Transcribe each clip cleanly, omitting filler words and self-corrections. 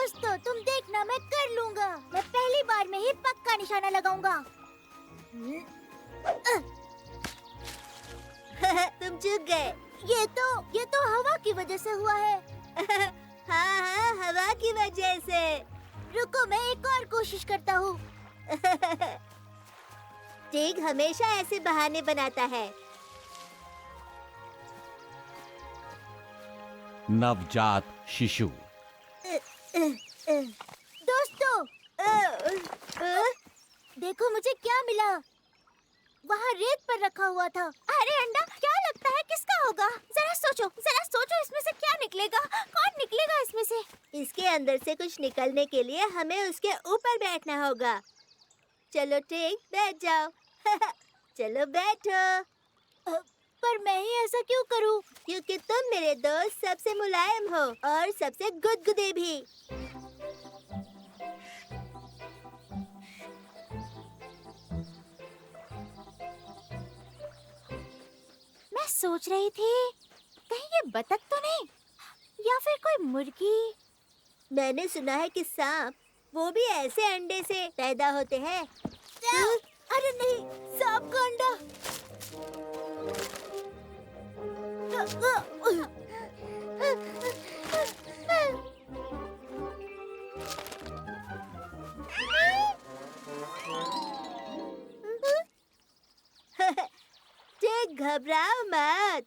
दोस्तों, तुम देखना, मैं कर लूँगा। मैं पहली बार में ही पक्का निशाना लगाऊंगा। तुम चूक गए। ये तो हवा की वजह से हुआ है। हाँ, हवा की वजह से। रुको, मैं एक और कोशिश करता हूँ। टिग हमेशा ऐसे बहाने बनाता है। नवजात शिशु। दोस्तों, देखो मुझे क्या मिला। वहाँ रेत पर रखा हुआ था। अरे अंडा, क्या लगता है किसका होगा? जरा सोचो, इसमें से क्या निकलेगा? कौन निकलेगा इसमें से? इसके अंदर से कुछ निकलने के लिए हमें उसके ऊपर बैठना होगा। चलो टिग, बैठ जाओ। चलो बैठो। पर मैं ही ऐसा क्यों करूं? क्योंकि तुम मेरे दोस्त सबसे मुलायम हो और सबसे गुदगुदे भी। मैं सोच रही थी, कहीं ये बतख तो नहीं, या फिर कोई मुर्गी? मैंने सुना है कि सांप वो भी ऐसे अंडे से पैदा होते हैं। अरे नहीं, सांप का अंडा। टिग, घबराओ मत,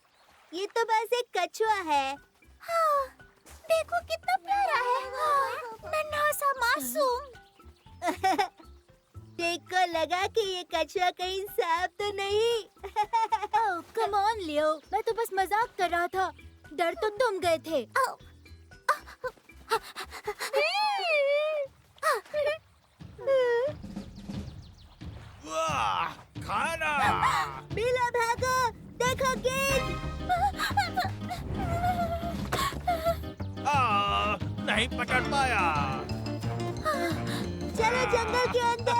ये तो बस एक कछुआ है। हाँ, देखो कितना प्यारा है, नन्हा सा मासूम। टिग को लगा कि ये कछुआ कहीं सांप तो नहीं। ओह, कम ऑन लियो, मैं तो बस मजाक कर रहा था। डर तो तुम गए थे। वाह, खाना। मिला, भागो, देखो गेंद। नहीं पकड़ पाया। चलो जंगल के अंदर।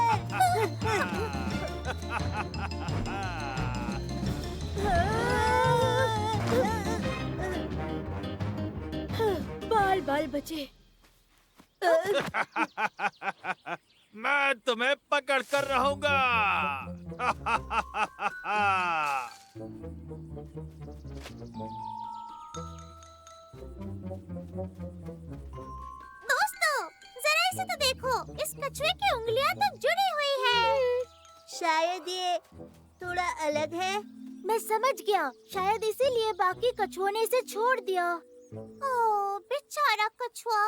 बाल बाल बचे। मैं तुम्हें पकड़ कर रहूंगा। दोस्तों, जरा इसे तो देखो, इस कछुए की उंगलियां तो जुड़ी हुई है। शायद ये थोड़ा अलग है। मैं समझ गया, शायद इसीलिए बाकी कछुओं ने इसे छोड़ दिया। ओह, बेचारा कछुआ।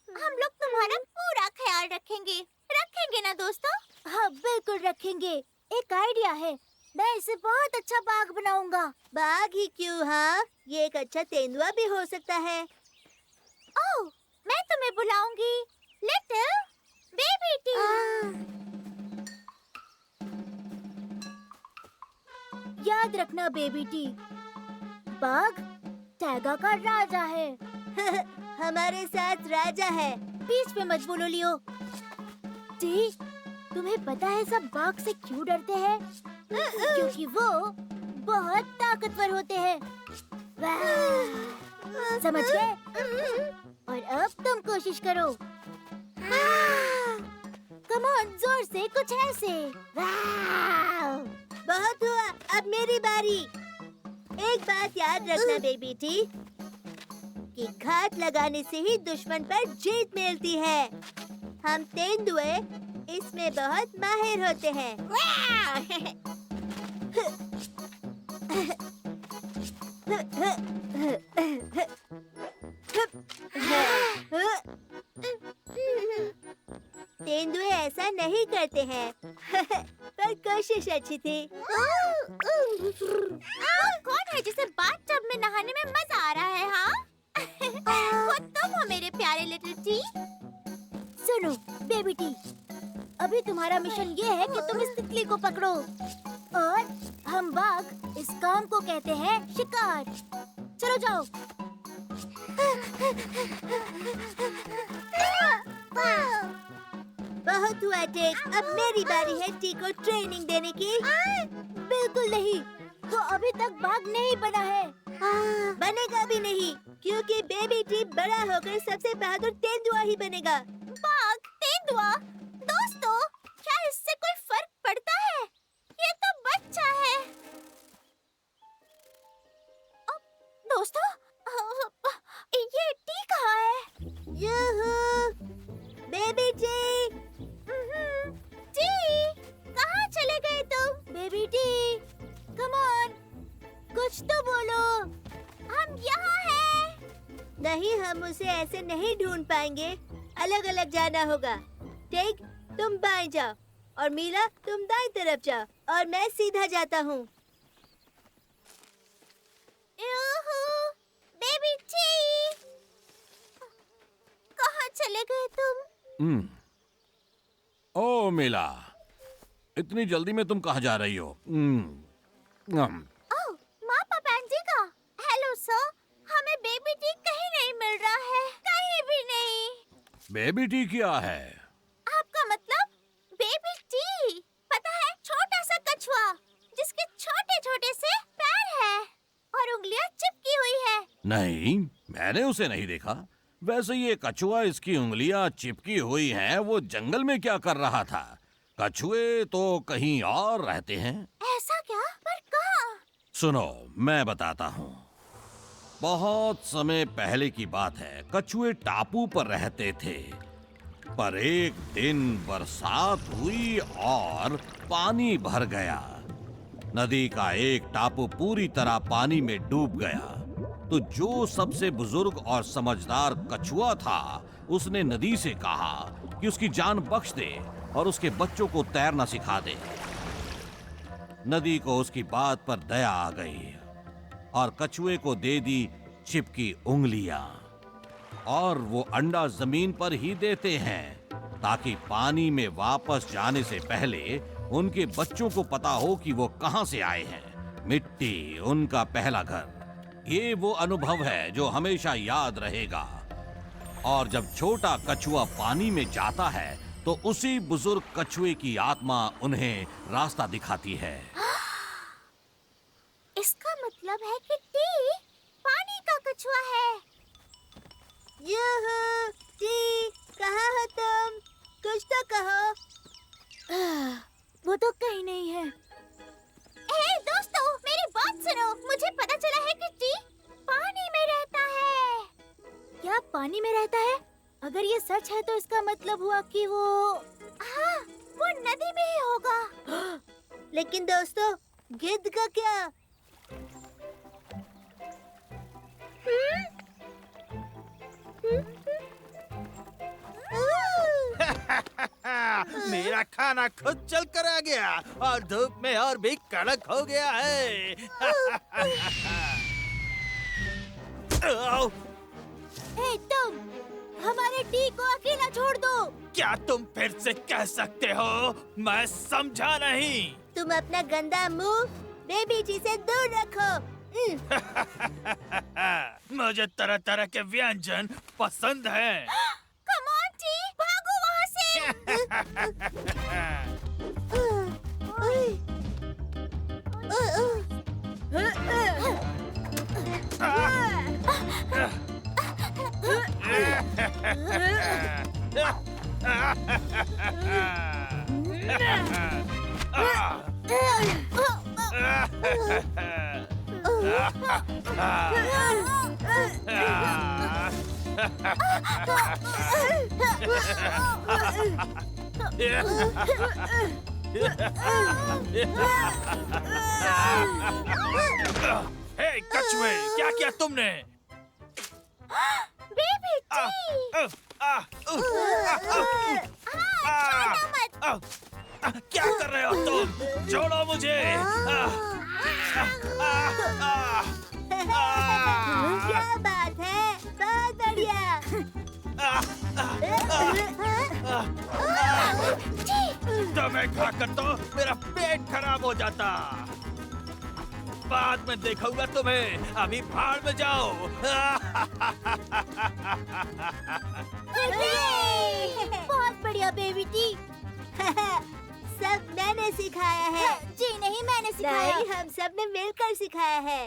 हम लोग तुम्हारा पूरा ख्याल रखेंगे। रखेंगे ना दोस्तों? हाँ, बिल्कुल रखेंगे। एक आइडिया है, मैं इसे बहुत अच्छा बाग बनाऊंगा। बाघ ही क्यों? हाँ, ये एक अच्छा तेंदुआ भी हो सकता है। ओह, मैं तुम्हें बुलाऊंगी, लिटिल बेबी टी। याद रखना बेबी टी, बाघ टैगा का राजा है। हमारे साथ राजा है। बीच में मत बोलो लियो। टी, तुम्हें पता है सब बाघ से क्यों डरते हैं? क्योंकि वो बहुत ताकतवर होते हैं। समझ गए? और अब तुम कोशिश करो। कम ऑन, जोर से, कुछ ऐसे। बहुत हुआ, अब मेरी बारी। एक बात याद रखना बेबी टी, कि घात लगाने से ही दुश्मन पर जीत मिलती है। हम तेंदुए इसमें बहुत माहिर होते हैं। तेंदुए ऐसा नहीं करते हैं। पर कोशिश अच्छी थी। कौन है जिसे बाथटब में नहाने में मजा आ रहा है? हाँ? वो तुम हो मेरे प्यारे लिटिल टी। सुनो बेबी टी, अभी तुम्हारा मिशन ये है कि तुम इस तितली को पकड़ो और हम बाघ इस काम को कहते हैं शिकार। चलो जाओ। बहुत हुआ टिग, अब मेरी बारी है टी को ट्रेनिंग देने की। बिल्कुल नहीं, वो अभी तक बाघ नहीं बना है। बनेगा भी नहीं, क्योंकि बेबी टी बड़ा होकर सबसे बहादुर तेंदुआ ही बनेगा। बाघ, तेंदुआ, दोस्तों, क्या इससे कोई फर्क पड़ता है? ये तो बच्चा है। दोस्तों, ये टी कहाँ है? यूहू! Baby T! टी, कहाँ चले गए तुम? Baby T! Come on! कुछ तो बोलो। हम यहाँ हैं। नहीं, हम उसे ऐसे नहीं ढूंढ पाएंगे। अलग अलग जाना होगा। टेक, तुम बाएं जाओ और मीला तुम दाएं तरफ जाओ और मैं सीधा जाता हूँ। यूहू, बेबी टी, कहाँ चले गए तुम? ओ मिला, इतनी जल्दी में तुम कहाँ जा रही हो? ओह, मापा पैंजी का। हेलो सर, हमें बेबी टी कहीं नहीं मिल रहा है, कहीं भी नहीं। बेबी टी क्या है? आपका मतलब बेबी टी? पता है, छोटा सा कछुआ जिसके छोटे छोटे से पैर है और उंगलियां चिपकी हुई है। नहीं, मैंने उसे नहीं देखा। वैसे ये कछुआ, इसकी उंगलियां चिपकी हुई हैं, वो जंगल में क्या कर रहा था? कछुए तो कहीं और रहते हैं। ऐसा क्या? पर कहाँ? सुनो, मैं बताता हूँ। बहुत समय पहले की बात है। कछुए टापू पर रहते थे, पर एक दिन बरसात हुई और पानी भर गया। नदी का एक टापू पूरी तरह पानी में डूब गया। तो जो सबसे बुजुर्ग और समझदार कछुआ था, उसने नदी से कहा कि उसकी जान बख्श दे और उसके बच्चों को तैरना सिखा दे। नदी को उसकी बात पर दया आ गई और कछुए को दे दी चिपकी उंगलियां। और वो अंडा जमीन पर ही देते हैं ताकि पानी में वापस जाने से पहले उनके बच्चों को पता हो कि वो कहां से आए हैं। मिट्टी उनका पहला घर। ये वो अनुभव है जो हमेशा याद रहेगा। और जब छोटा कछुआ पानी में जाता है तो उसी बुजुर्ग कछुए की आत्मा उन्हें रास्ता दिखाती है। इसका मतलब है कि टी पानी का कछुआ है। यूहू! टी, कहाँ हो तुम? कुछ तो कहो। वो तो कहीं नहीं है। ए दोस्तों, मेरी बात सुनो। मुझे पता चला है कि टी पानी में रहता है। क्या पानी में रहता है? अगर ये सच है तो इसका मतलब हुआ कि वो हाँ, वो नदी में ही होगा। लेकिन दोस्तों, गिद्ध का क्या? मेरा खाना खुद चल कर आ गया और धूप में और भी कड़क हो गया है। ए तुम, हमारे टी को अकेला छोड़ दो। क्या तुम फिर से कह सकते हो? मैं समझा नहीं। तुम अपना गंदा मुंह बेबी टी से दूर रखो। मुझे तरह तरह के व्यंजन पसंद हैं। कम ऑन टी, भागो वहाँ से। हे कछुए, क्या किया तुमने? बेबी टी, क्या कर रहे हो तुम? छोड़ो मुझे। क्या बात है? बहुत बढ़िया। तुम्हें खाकर तो मेरा पेट खराब हो जाता। बाद में देखूंगा तुम्हें। अभी भाड़ में जाओ। बहुत बढ़िया बेबी टी। सब मैंने सिखाया है। जी नहीं, मैंने सिखाया। नहीं, हम सब ने मिलकर सिखाया है।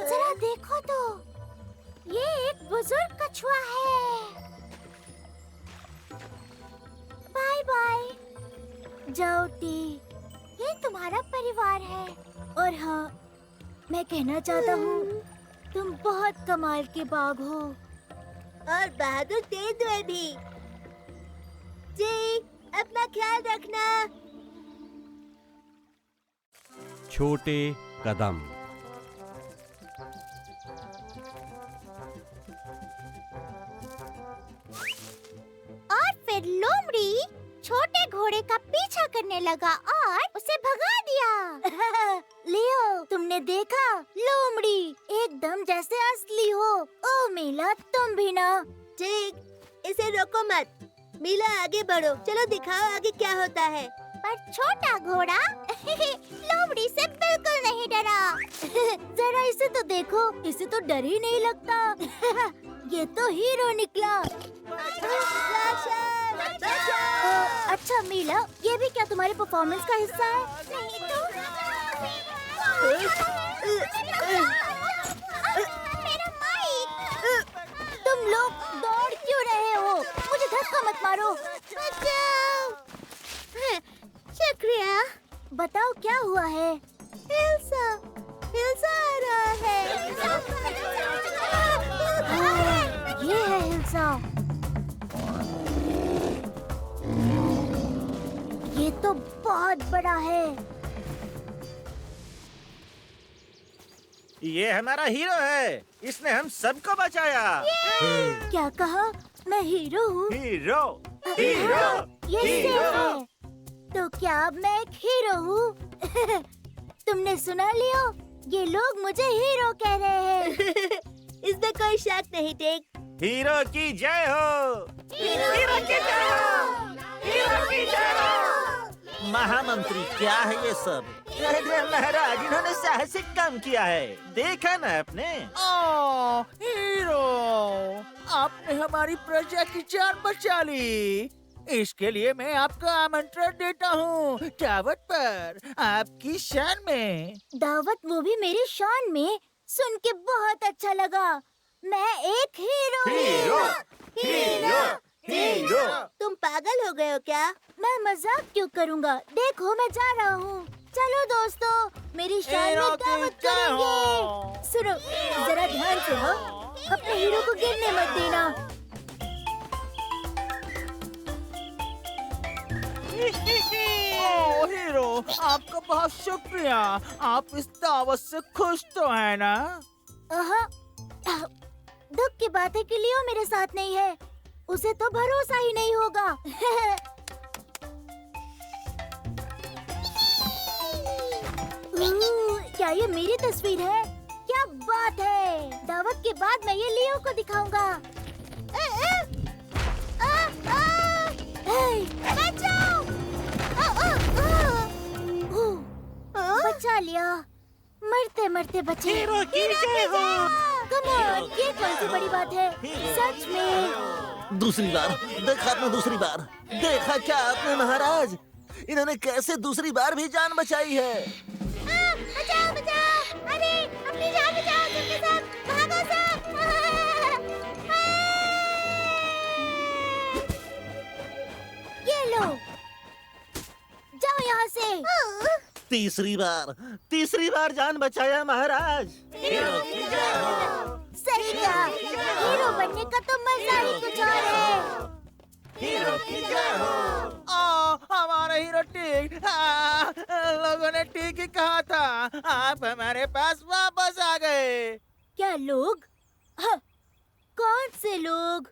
जरा देखो तो, ये एक बुजुर्ग कछुआ है। बाय बाय जाओ टी, ये तुम्हारा परिवार है। और हाँ, मैं कहना चाहता हूँ, तुम बहुत कमाल के बाघ हो। और बहादुर तेंदुए भी। जी, अपना ख्याल रखना। छोटे कदम। और फिर लोमड़ी छोटे घोड़े का पीछा करने लगा और उसे भगा दिया। लियो, तुमने देखा? लोमड़ी एकदम जैसे असली हो। ओ मीला, तुम भी ना। ठीक, इसे रोको मत। मीला, आगे बढ़ो। चलो दिखाओ आगे क्या होता है। पर छोटा घोड़ा लोमड़ी से बिल्कुल नहीं डरा। जरा इसे तो देखो, इसे तो डर ही नहीं लगता। ये तो हीरो निकला। अच्छा मीला, ये भी क्या तुम्हारे परफॉर्मेंस का हिस्सा है? नहीं तो। मेरा माइक। तुम लोग दौड़ क्यों रहे हो? मुझे धक्का मत मारो। शुक्रिया। बताओ क्या हुआ है? हिल्सा आ रहा है। ये है हिल्सा। ये तो बहुत बड़ा है। ये हमारा हीरो है, इसने हम सबको बचाया। क्या कहा? मैं हीरो हूँ? हीरो, ये सेफ है। तो क्या अब मैं एक हीरो हूँ? तुमने सुना लियो? ये लोग मुझे हीरो कह रहे हैं। इसमें कोई शक नहीं। टेक, हीरो की जय हो। हीरो की जय हो। हीरो की जय हो। महामंत्री, क्या है ये सब? महाराज, इन्होंने साहसिक काम किया है, देखा ना आपने? ओ, हीरो, आपने हमारी प्रजा की जान बचा ली। इसके लिए मैं आपको आमंत्रण देता हूँ दावत पर, आपकी शान में। दावत, वो भी मेरी शान में? सुन के बहुत अच्छा लगा। मैं एक हीरो हीरो। तुम पागल हो गए हो क्या? मैं मजाक क्यों करूँगा? देखो, मैं जा रहा हूँ। चलो दोस्तों, मेरी शान हीरो में की दावत जय करेंगे। हो। सुनो, जरा ध्यान से हो, अपने हीरो को गिरने मत देना। ओ हीरो, आपका बहुत शुक्रिया। आप इस दावत से खुश तो है ना? दुख की बात है कि लियो मेरे साथ नहीं है। उसे तो भरोसा ही नहीं होगा। क्या ये मेरी तस्वीर है? क्या बात है! दावत के बाद मैं ये लियो को दिखाऊंगा। बचाओ! बचा लिया। मरते मरते बचे। हीरो की जय हो। कम ऑन, ये कौन सी बड़ी बात है? सच में। दूसरी बार देखा आपने, दूसरी बार देखा क्या आपने महाराज? इन्होंने कैसे दूसरी बार भी जान बचाई है। बचाओ बचाओ! अरे अपनी जान बचाओ, सबके सब भागो सब! ये लो, जाओ यहाँ से। तीसरी बार जान बचाया महाराज। सही कहा, हीरो बनने का तो मजा ही कुछ और है। हमारा हीरो ठीक। लोगों ने ठीक ही कहा था। आप हमारे पास वापस आ गए। क्या लोग? कौन से लोग?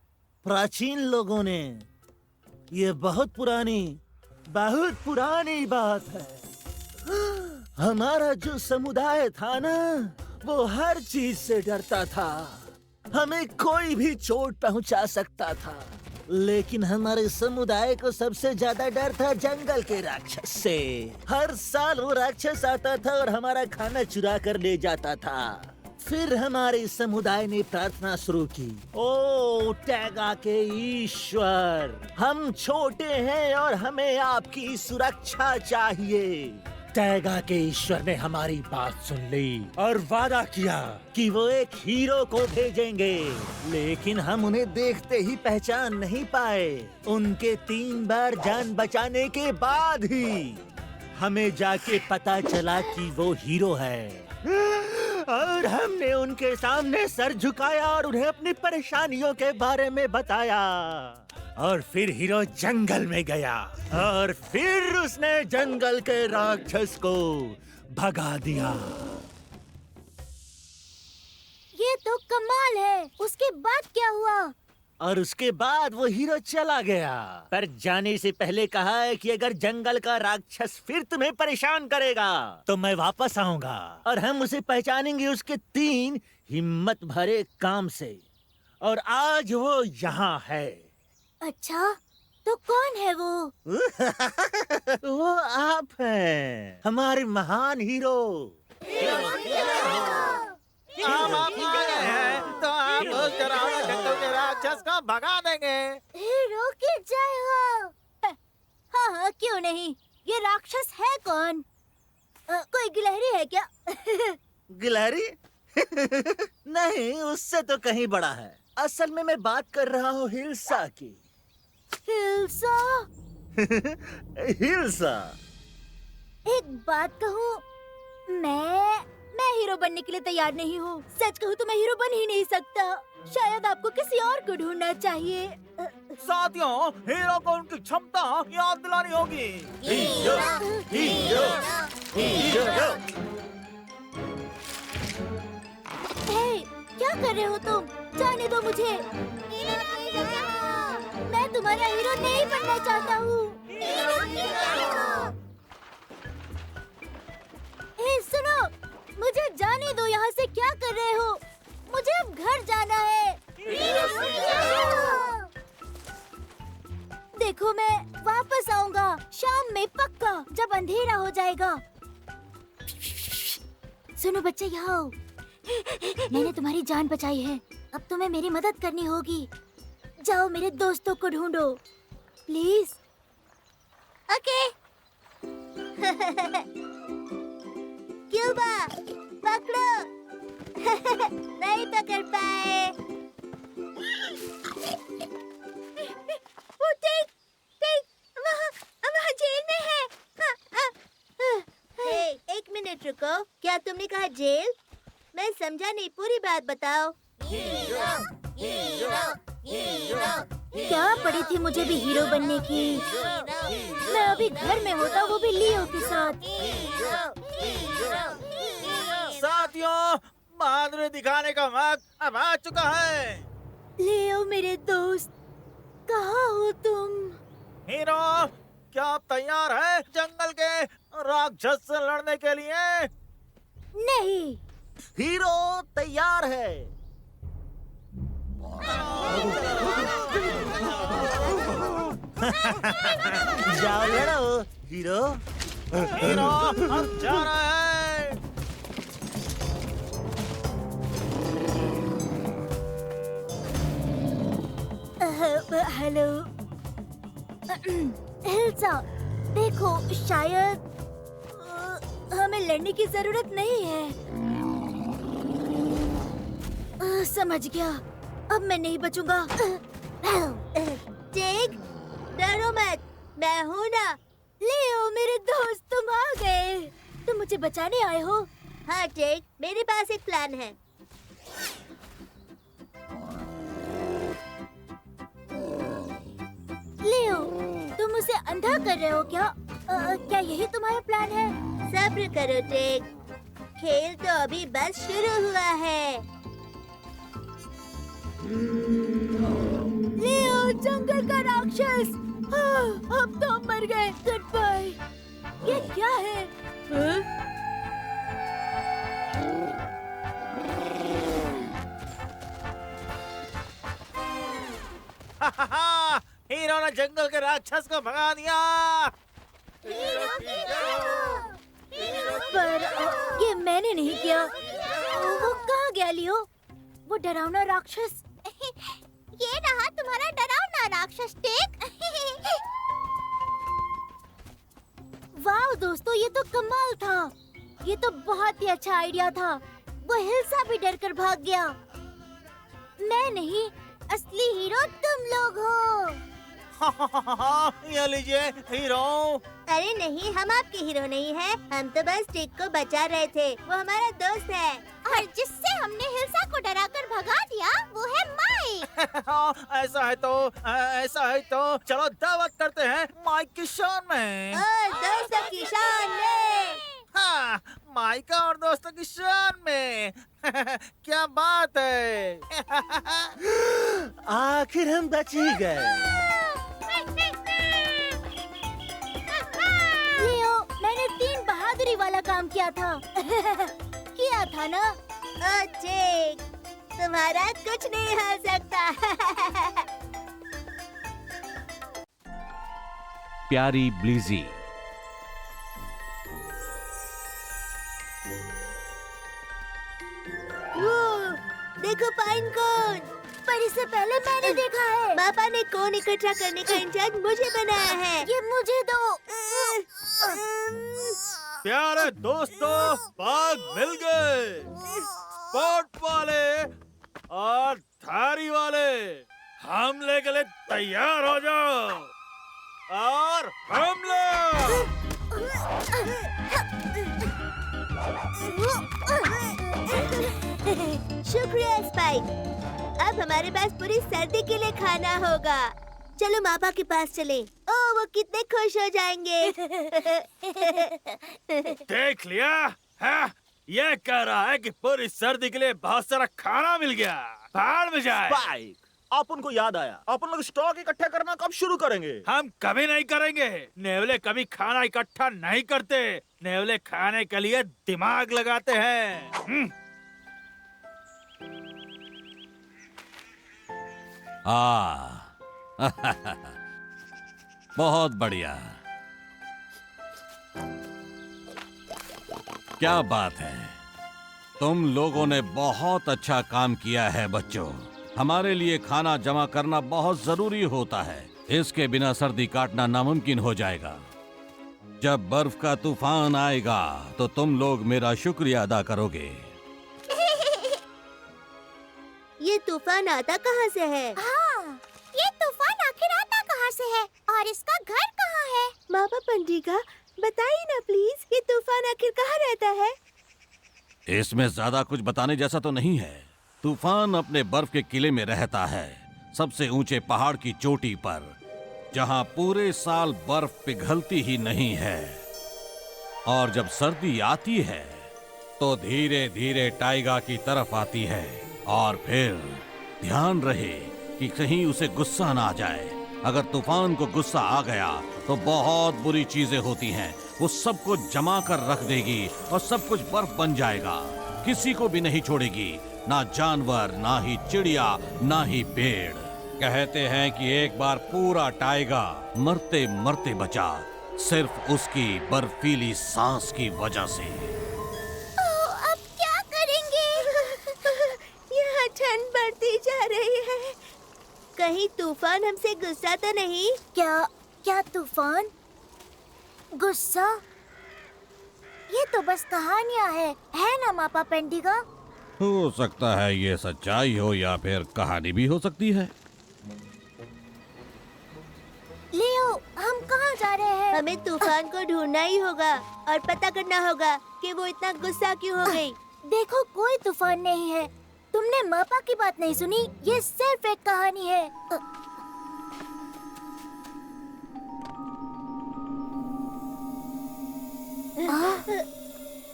प्राचीन लोगों ने। ये बहुत पुरानी बात है। हमारा जो समुदाय था ना, वो हर चीज से डरता था। हमें कोई भी चोट पहुंचा सकता था, लेकिन हमारे समुदाय को सबसे ज्यादा डर था जंगल के राक्षस से। हर साल वो राक्षस आता था और हमारा खाना चुरा कर ले जाता था। फिर हमारे समुदाय ने प्रार्थना शुरू की। ओ टैगा के ईश्वर, हम छोटे हैं और हमें आपकी सुरक्षा चाहिए। टैगा के ईश्वर ने हमारी बात सुन ली और वादा किया कि वो एक हीरो को भेजेंगे, लेकिन हम उन्हें देखते ही पहचान नहीं पाए। उनके 3 बार जान बचाने के बाद ही हमें जाके पता चला कि वो हीरो है। और हमने उनके सामने सर झुकाया और उन्हें अपनी परेशानियों के बारे में बताया। और फिर हीरो जंगल में गया और फिर उसने जंगल के राक्षस को भगा दिया। ये तो कमाल है। उसके बाद क्या हुआ? और उसके बाद वो हीरो चला गया, पर जाने से पहले कहा है कि अगर जंगल का राक्षस फिर तुम्हें परेशान करेगा तो मैं वापस आऊंगा और हम उसे पहचानेंगे उसके 3 हिम्मत भरे काम से। और आज वो यहाँ है। अच्छा, तो कौन है वो? वो आप हैं, हमारे महान हीरो। हम आप आ गए हैं तो आप उस डरावने जंगल के राक्षस को भगा देंगे। हीरो की जय हो। हाँ हाँ, क्यों नहीं। ये राक्षस है कौन? कोई गिलहरी है क्या? गिलहरी? नहीं, उससे तो कहीं बड़ा है। असल में मैं बात कर रहा हूँ हिल्सा की। हिल्सा? हिल्सा। एक बात कहूँ, मैं हीरो बनने के लिए तैयार नहीं हूँ। सच कहूँ तो मैं हीरो बन ही नहीं सकता। शायद आपको किसी और को ढूंढना चाहिए। साथियों, हीरो को उनकी क्षमता याद दिलानी होगी। Hero, hero, hero. हे, क्या कर रहे हो तुम? जाने दो मुझे। मैं तुम्हारा हीरो नहीं बनना चाहता हूँ। हे सुनो, मुझे जाने दो। यहाँ से क्या कर रहे हो? मुझे अब घर जाना है। देखो, मैं वापस आऊंगा शाम में पक्का, जब अंधेरा हो जाएगा। सुनो बच्चे, यहाँ आओ। मैंने तुम्हारी जान बचाई है, अब तुम्हें मेरी मदद करनी होगी। जाओ मेरे दोस्तों को ढूंढो, प्लीज। ओके। क्यूबा, पकड़ो। नहीं पकड़ पाए। वो टिक, वहाँ जेल में है। हे, एक मिनट रुको। क्या तुमने कहा जेल? मैं समझा नहीं, पूरी बात बताओ। क्या पड़ी थी मुझे भी हीरो बनने की। मैं अभी घर में होता, वो भी लियो के साथ। साथियों, बहादुरी दिखाने का वक्त अब आ चुका है। लियो मेरे दोस्त, कहाँ हो तुम? हीरो, क्या आप तैयार हैं जंगल के राक्षस से लड़ने के लिए? नहीं। हीरो तैयार है। जाओ लड़ो हीरो। हीरो, हम जा रहे हैं। हेलो हिल्सा, देखो शायद हमें लड़ने की जरूरत नहीं है। समझ गया, अब मैं नहीं बचूंगा। टिक, डरो मत, मैं हूँ ना। लियो मेरे दोस्त, तुम आ गए। तुम मुझे बचाने आए हो? हाँ टिक, मेरे पास एक प्लान है। लियो, तुम उसे अंधा कर रहे हो क्या? क्या यही तुम्हारा प्लान है? सब्र करो टिक, खेल तो अभी बस शुरू हुआ है। लियो, जंगल का राक्षस। अब तो हम मर गए। Good bye. ये क्या है? हीरो ने जंगल के राक्षस को भगा दिया। पर ये मैंने नहीं किया। वो कहाँ गया लियो, वो डरावना राक्षस। ये रहा तुम्हारा डरावना राक्षस टेक। वाह दोस्तों, ये तो कमाल था। ये तो बहुत ही अच्छा आइडिया था। वो हिल्सा भी डर कर भाग गया। मैं नहीं, असली हीरो तुम लोग हो। ये लीजिए हीरो। अरे नहीं, हम आपके हीरो नहीं हैं। हम तो बस टिक को बचा रहे थे। वो हमारा दोस्त है। और जिससे हमने हिल्सा को डराकर भगा दिया वो है माइक। ऐसा है तो चलो दावत करते हैं माइक की शान में। और दोस्तों की शान में। हाँ, माइक और दोस्तों की शान में। क्या बात है। आखिर हम बच ही गए। लियो, मैंने 3 बहादुरी वाला काम किया था। किया था ना? ओ टिक, तुम्हारा कुछ नहीं हो सकता। प्यारी ब्लीजी। वो देखो पाइन कोन। पर इससे पहले मैंने देखा है। पापा ने कोन इकट्ठा करने का इंचार्ज मुझे बनाया है। ये मुझे दो। प्यारे दोस्तों, बाघ मिल गए। स्पॉट वाले और धारी वाले, हमले के लिए तैयार हो जाओ। और हमला। शुक्रिया स्पाइक। अब हमारे पास पूरी सर्दी के लिए खाना होगा। चलो मापा के पास चलें। ओह, वो कितने खुश हो जाएंगे। देख लिया है? ये कह रहा है कि पूरी सर्दी के लिए बहुत सारा खाना मिल गया। भाड़ में जाए। स्पाइक, अपन को याद आया, अपन लोग स्टॉक इकट्ठा करना कब शुरू करेंगे? हम कभी नहीं करेंगे। नेवले कभी खाना इकट्ठा नहीं करते। नेवले खाने के लिए दिमाग लगाते हैं। बहुत बढ़िया। क्या बात है, तुम लोगों ने बहुत अच्छा काम किया है बच्चों। हमारे लिए खाना जमा करना बहुत जरूरी होता है। इसके बिना सर्दी काटना नामुमकिन हो जाएगा। जब बर्फ का तूफान आएगा तो तुम लोग मेरा शुक्रिया अदा करोगे। ये तूफान आता कहाँ से है? हाँ, ये तूफान आखिर आता कहाँ से है और इसका घर कहाँ है? मापा पंडिका, बताइए ना प्लीज, ये तूफान आखिर कहाँ रहता है? इसमें ज्यादा कुछ बताने जैसा तो नहीं है। तूफान अपने बर्फ के किले में रहता है, सबसे ऊंचे पहाड़ की चोटी पर, जहां पूरे साल बर्फ पिघलती ही नहीं है। और जब सर्दी आती है तो धीरे धीरे टाइगा की तरफ आती है। और फिर ध्यान रहे कि कहीं उसे गुस्सा ना आ जाए। अगर तूफान को गुस्सा आ गया तो बहुत बुरी चीजें होती हैं। वो सबको जमा कर रख देगी और सब कुछ बर्फ बन जाएगा। किसी को भी नहीं छोड़ेगी, ना जानवर, ना ही चिड़िया, ना ही पेड़। कहते हैं कि एक बार पूरा टाइगा मरते मरते बचा, सिर्फ उसकी बर्फीली सांस की वजह से। अब क्या करेंगे? यहाँ ठंड बढ़ती जा रही है। कहीं तूफान हमसे गुस्सा तो नहीं? क्या तूफान? गुस्सा? ये तो बस कहानियाँ है ना मापा पेंडिगा? हो सकता है ये सच्चाई हो या फिर कहानी भी हो सकती है। लियो, हम कहाँ जा रहे हैं? हमें तूफान को ढूंढना ही होगा और पता करना होगा कि वो इतना गुस्सा क्यों हो गई। देखो, कोई तूफान नहीं है। तुमने मापा की बात नहीं सुनी? ये सिर्फ एक कहानी है।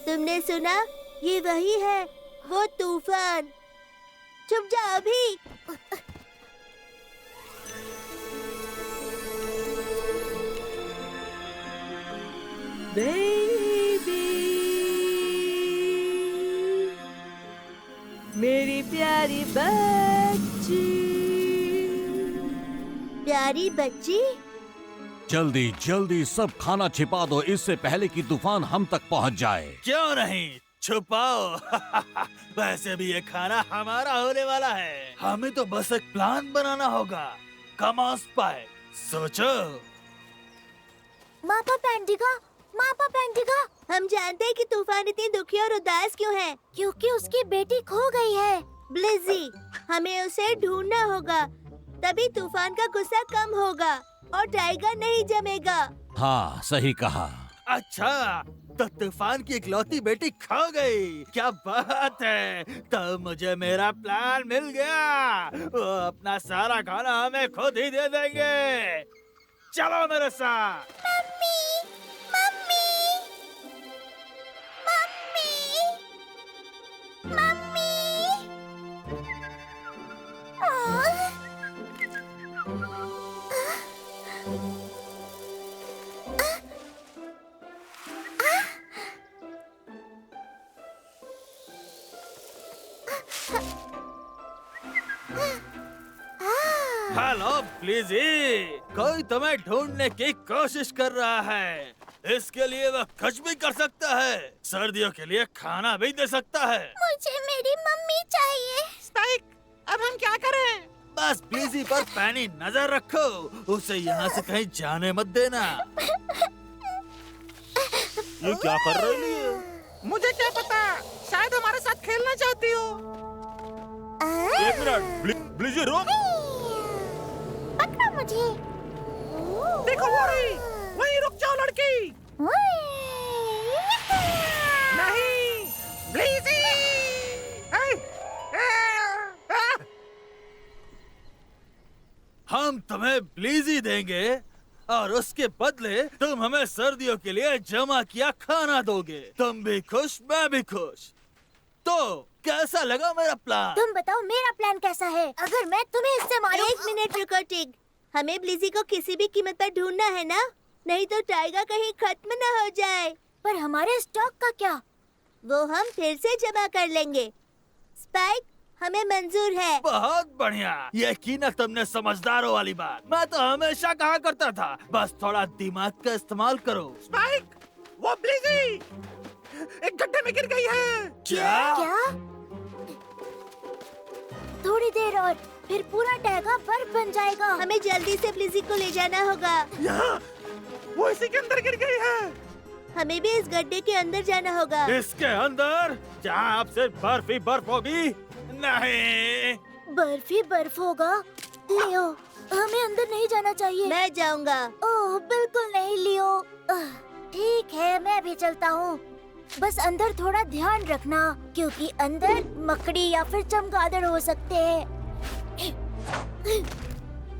तुमने सुना? ये वही है, वो तूफान। चुप जा अभी। बेबी, मेरी प्यारी बच्ची। प्यारी बच्ची? जल्दी जल्दी सब खाना छिपा दो, इससे पहले कि तूफान हम तक पहुंच जाए। क्यों नहीं, छुपाओ। वैसे भी ये खाना हमारा होने वाला है। हमें तो बस एक प्लान बनाना होगा। कम ऑन स्पाई, सोचो। मापा पैंटिका, मापा पैंटिका। हम जानते हैं कि तूफान इतनी दुखी और उदास क्यों है। क्योंकि उसकी बेटी खो गई है। ब्लिज़ी, हमें उसे ढूंढना होगा, तभी तूफान का गुस्सा कम होगा और टाइगर नहीं जमेगा। हाँ, सही कहा। अच्छा, तो तूफान की इकलौती बेटी खो गई। क्या बात है, तो मुझे मेरा प्लान मिल गया। वो अपना सारा खाना हमें खुद ही दे देंगे। चलो मेरे साथ। Mummy, mummy, mummy, mummy. Hello ब्लिज़ी, कोई तुम्हें ढूंढने की कोशिश कर रहा है। इसके लिए वह कुछ भी कर सकता है। सर्दियों के लिए खाना भी दे सकता है। मुझे मेरी मम्मी चाहिए। स्पाइक, अब हम क्या करें? बस ब्लिज़ी पर पैनी नजर रखो, उसे यहाँ से कहीं जाने मत देना। ये क्या कर रही है? मुझे क्या पता, शायद हमारे साथ खेलना चाहती हो। एक मिनट, ब्लिज़ी रुक। पकड़ो मुझे। देखो वो रही, वहीं रुक जाओ लड़की। नहीं, ब्लिज़ी! हम तुम्हें ब्लिज़ी देंगे और उसके बदले तुम हमें सर्दियों के लिए जमा किया खाना दोगे। तुम भी खुश, मैं भी खुश। तो कैसा लगा मेरा प्लान? तुम बताओ मेरा प्लान कैसा है? अगर मैं तुम्हें इससे मारूं। एक मिनट रुको टिग, हमें ब्लिज़ी को किसी भी कीमत पर ढूंढना है ना, नहीं तो टाइगर कहीं खत्म न हो जाए। पर हमारे स्टॉक का क्या? वो हम फिर से जमा कर लेंगे। स्पाइक, हमें मंजूर है। बहुत बढ़िया, ये की ना तुमने समझदारों वाली बात। मैं तो हमेशा कहा करता था, बस थोड़ा दिमाग का इस्तेमाल करो। स्पाइक, वो ब्लिज़ी एक गड्ढे में गिर गई है। क्या? थोड़ी देर और फिर पूरा टैगा बर्फ बन जाएगा। हमें जल्दी से ब्लिज़ी को ले जाना होगा। यहाँ, वो इसी के अंदर गिर गई है। हमें भी इस गड्ढे के अंदर जाना होगा। इसके अंदर जहाँ अब सिर्फ बर्फ ही बर्फ होगी। नहीं, बर्फ ही बर्फ होगा। लियो, हमें अंदर नहीं जाना चाहिए। मैं जाऊंगा। ओह बिल्कुल नहीं लियो। ठीक है, मैं भी चलता हूँ। बस अंदर थोड़ा ध्यान रखना, क्योंकि अंदर मकड़ी या फिर चमगादड़ हो सकते हैं।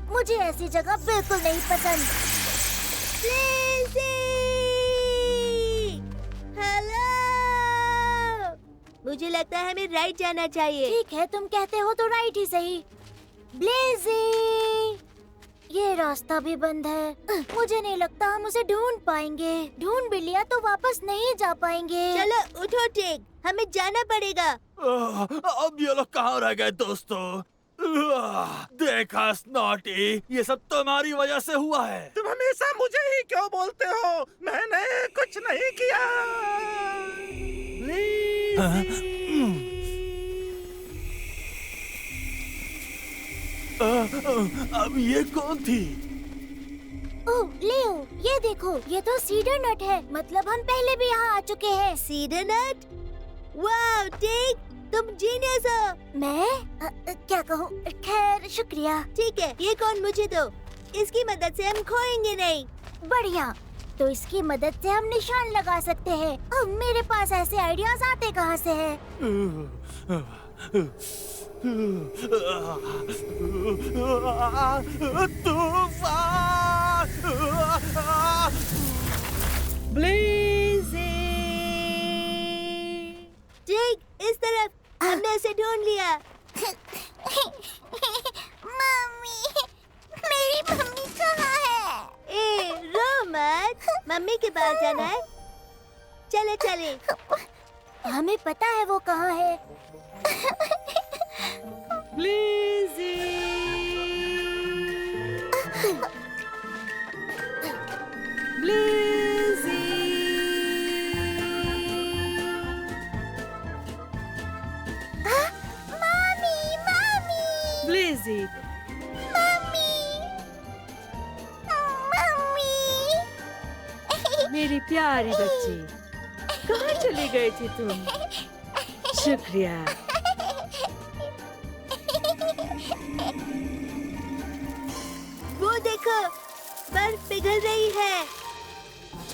मुझे ऐसी जगह बिल्कुल नहीं पसंद। हेलो, मुझे लगता है हमें राइट जाना चाहिए। ठीक है, तुम कहते हो तो राइट ही सही। ब्लेज़ी, ये रास्ता भी बंद है। मुझे नहीं लगता हम उसे ढूंढ पाएंगे। ढूंढ भी लिया तो वापस नहीं जा पाएंगे। चलो उठो टिग, हमें जाना पड़ेगा। अब ये लोग कहाँ रह गए दोस्तों? देखा स्नॉटी, ये सब तुम्हारी वजह से हुआ है। तुम हमेशा मुझे ही क्यों बोलते हो? मैंने कुछ नहीं किया। अब ये कौन थी? ओह लियो, ये देखो, ये तो सीडर नट है। मतलब हम पहले भी यहाँ आ चुके हैं। सीडर नट? वाह टिग, तुम जीनियस हो। मैं क्या कहूँ? खैर शुक्रिया। ठीक है, ये कौन मुझे दो। इसकी मदद से हम खोएंगे नहीं। बढ़िया, तो इसकी मदद से हम निशान लगा सकते हैं। अब मेरे पास ऐसे आइडियाज आते कहाँ से हैं? टिग, इस तरफ। हमने उसे ढूंढ लिया। मम्मी, मेरी मम्मी कहाँ है? ए, रो मत। मम्मी के पास जाना है। चले चले। हमें पता है वो कहाँ है। ब्लीजी। मम्मी मम्मी मेरी प्यारी बच्ची, कहाँ चली गई थी तुम? शुक्रिया। वो देखो, बर्फ पिघल रही है।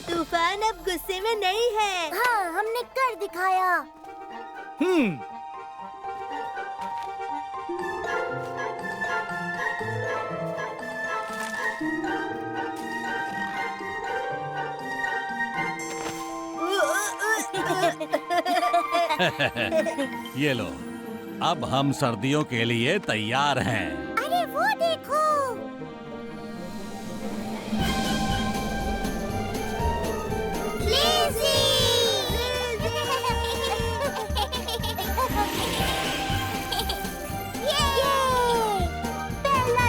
तूफान अब गुस्से में नहीं है। हाँ, हमने कर दिखाया। ये लो, अब हम सर्दियों के लिए तैयार हैं। अरे वो देखो। Lazy! Yay! पहला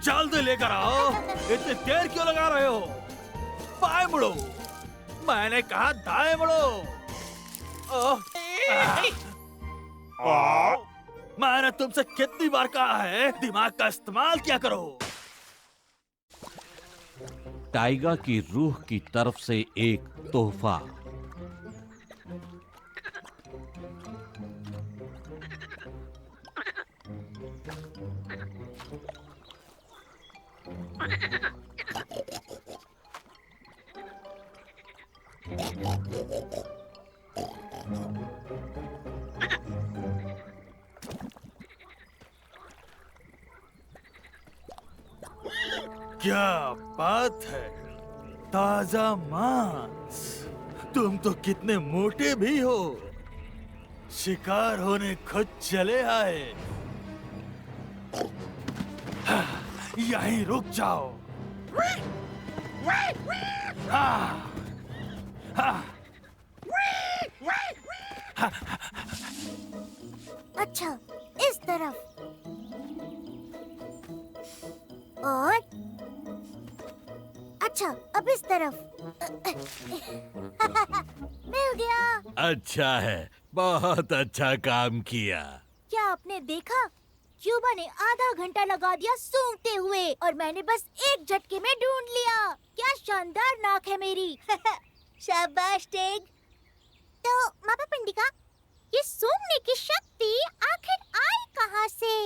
जल्दी लेकर आओ। इतनी देर क्यों लगा रहे हो? बाएं मुड़ो। मैंने कहा दाएं मुड़ो। मैंने तुमसे कितनी बार कहा है, दिमाग का इस्तेमाल किया करो। टाइगा की रूह की तरफ से एक तोहफा। क्या बात है, ताजा मांस। तुम तो कितने मोटे भी हो। शिकार होने खुद चले आए। यहीं रुक जाओ। अच्छा, इस तरफ। और अच्छा, अब इस तरफ। मिल गया। अच्छा है, बहुत अच्छा काम किया। क्या आपने देखा? क्यूबा ने आधा घंटा लगा दिया सूंघते हुए और मैंने बस एक झटके में ढूंढ लिया। क्या शानदार नाक है मेरी। शाबाश टेग। तो मापा पंडिका, ये सूंघने की शक्ति आखिर आई कहाँ से?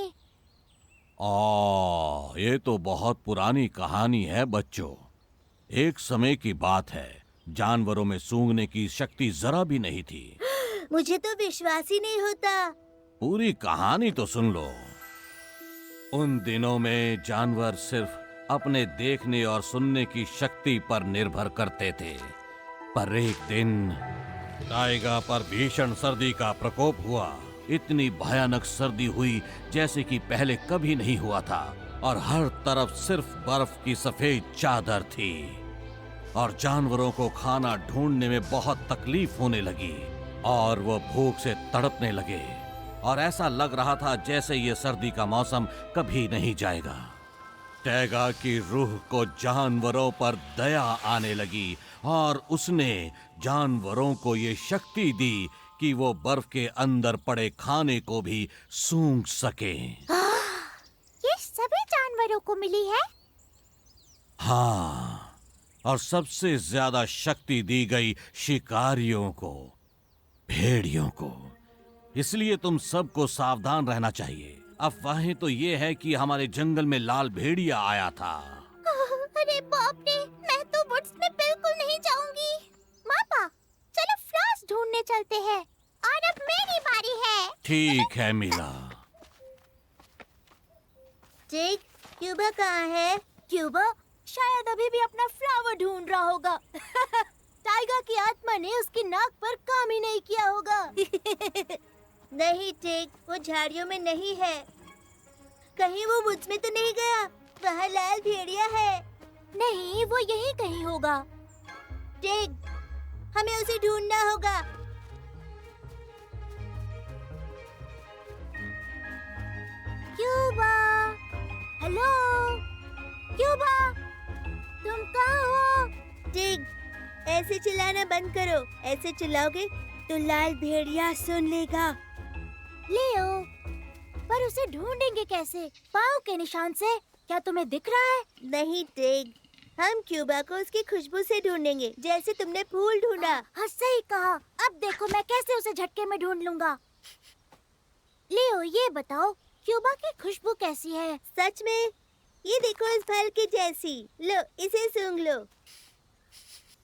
ये तो बहुत पुरानी कहानी है बच्चों। एक समय की बात है, जानवरों में सूंघने की शक्ति जरा भी नहीं थी। मुझे तो विश्वास ही नहीं होता। पूरी कहानी तो सुन लो। उन दिनों में जानवर सिर्फ अपने देखने और सुनने की शक्ति पर निर्भर करते थे। पर एक दिन टाइगा पर भीषण सर्दी का प्रकोप हुआ। इतनी भयानक सर्दी हुई जैसे कि पहले कभी नहीं हुआ था, और हर तरफ सिर्फ बर्फ की सफेद चादर थी। और जानवरों को खाना ढूंढने में बहुत तकलीफ होने लगी और वो भूख से तड़पने लगे, और ऐसा लग रहा था जैसे ये सर्दी का मौसम कभी नहीं जाएगा। टैगा की रूह को जानवरों पर दया आने लगी और उसने जानवरों को ये शक्ति दी कि वो बर्फ के अंदर पड़े खाने को भी सूंघ सके। ये सभी जानवरों को मिली है? हाँ, और सबसे ज्यादा शक्ति दी गई शिकारियों को, भेड़ियों को। इसलिए तुम सबको सावधान रहना चाहिए। अफवाहें तो ये है कि हमारे जंगल में लाल भेड़िया आया था। अरे बाप रे, मैं तो वुड्स में बिल्कुल नहीं जाऊंगी। मापा, चलो फ्लावर्स ढूंढने चलते हैं। और अब मेरी बारी है। ठीक है मिला। टेग, क्यूबा कहाँ है? क्यूबा शायद अभी भी अपना फ्लावर ढूंढ रहा होगा। टाइगर की आत्मा ने उसकी नाक पर काम ही नहीं किया होगा। नहीं टेग, वो झाड़ियों में नहीं है। कहीं वो मुझ में तो नहीं गया? वहाँ लाल भेड़िया है। नहीं, वो यहीं कहीं होगा। टेग, हमें उसे ढूंढना होगा। ऐसे चिल्लाना बंद करो। ऐसे चिल्लाओगे तो लाल भेड़िया सुन लेगा। लियो, पर उसे ढूंढेंगे कैसे? पाँव के निशान से? क्या तुम्हें दिख रहा है? नहीं टिग, हम क्यूबा को उसकी खुशबू से ढूंढेंगे, जैसे तुमने फूल ढूंढा। हाँ सही कहा। अब देखो मैं कैसे उसे झटके में ढूंढ लूंगा। लियो, ये बताओ क्यूबा की खुशबू कैसी है? सच में? ये देखो इस फल की जैसी। लो इसे सूंघ लो।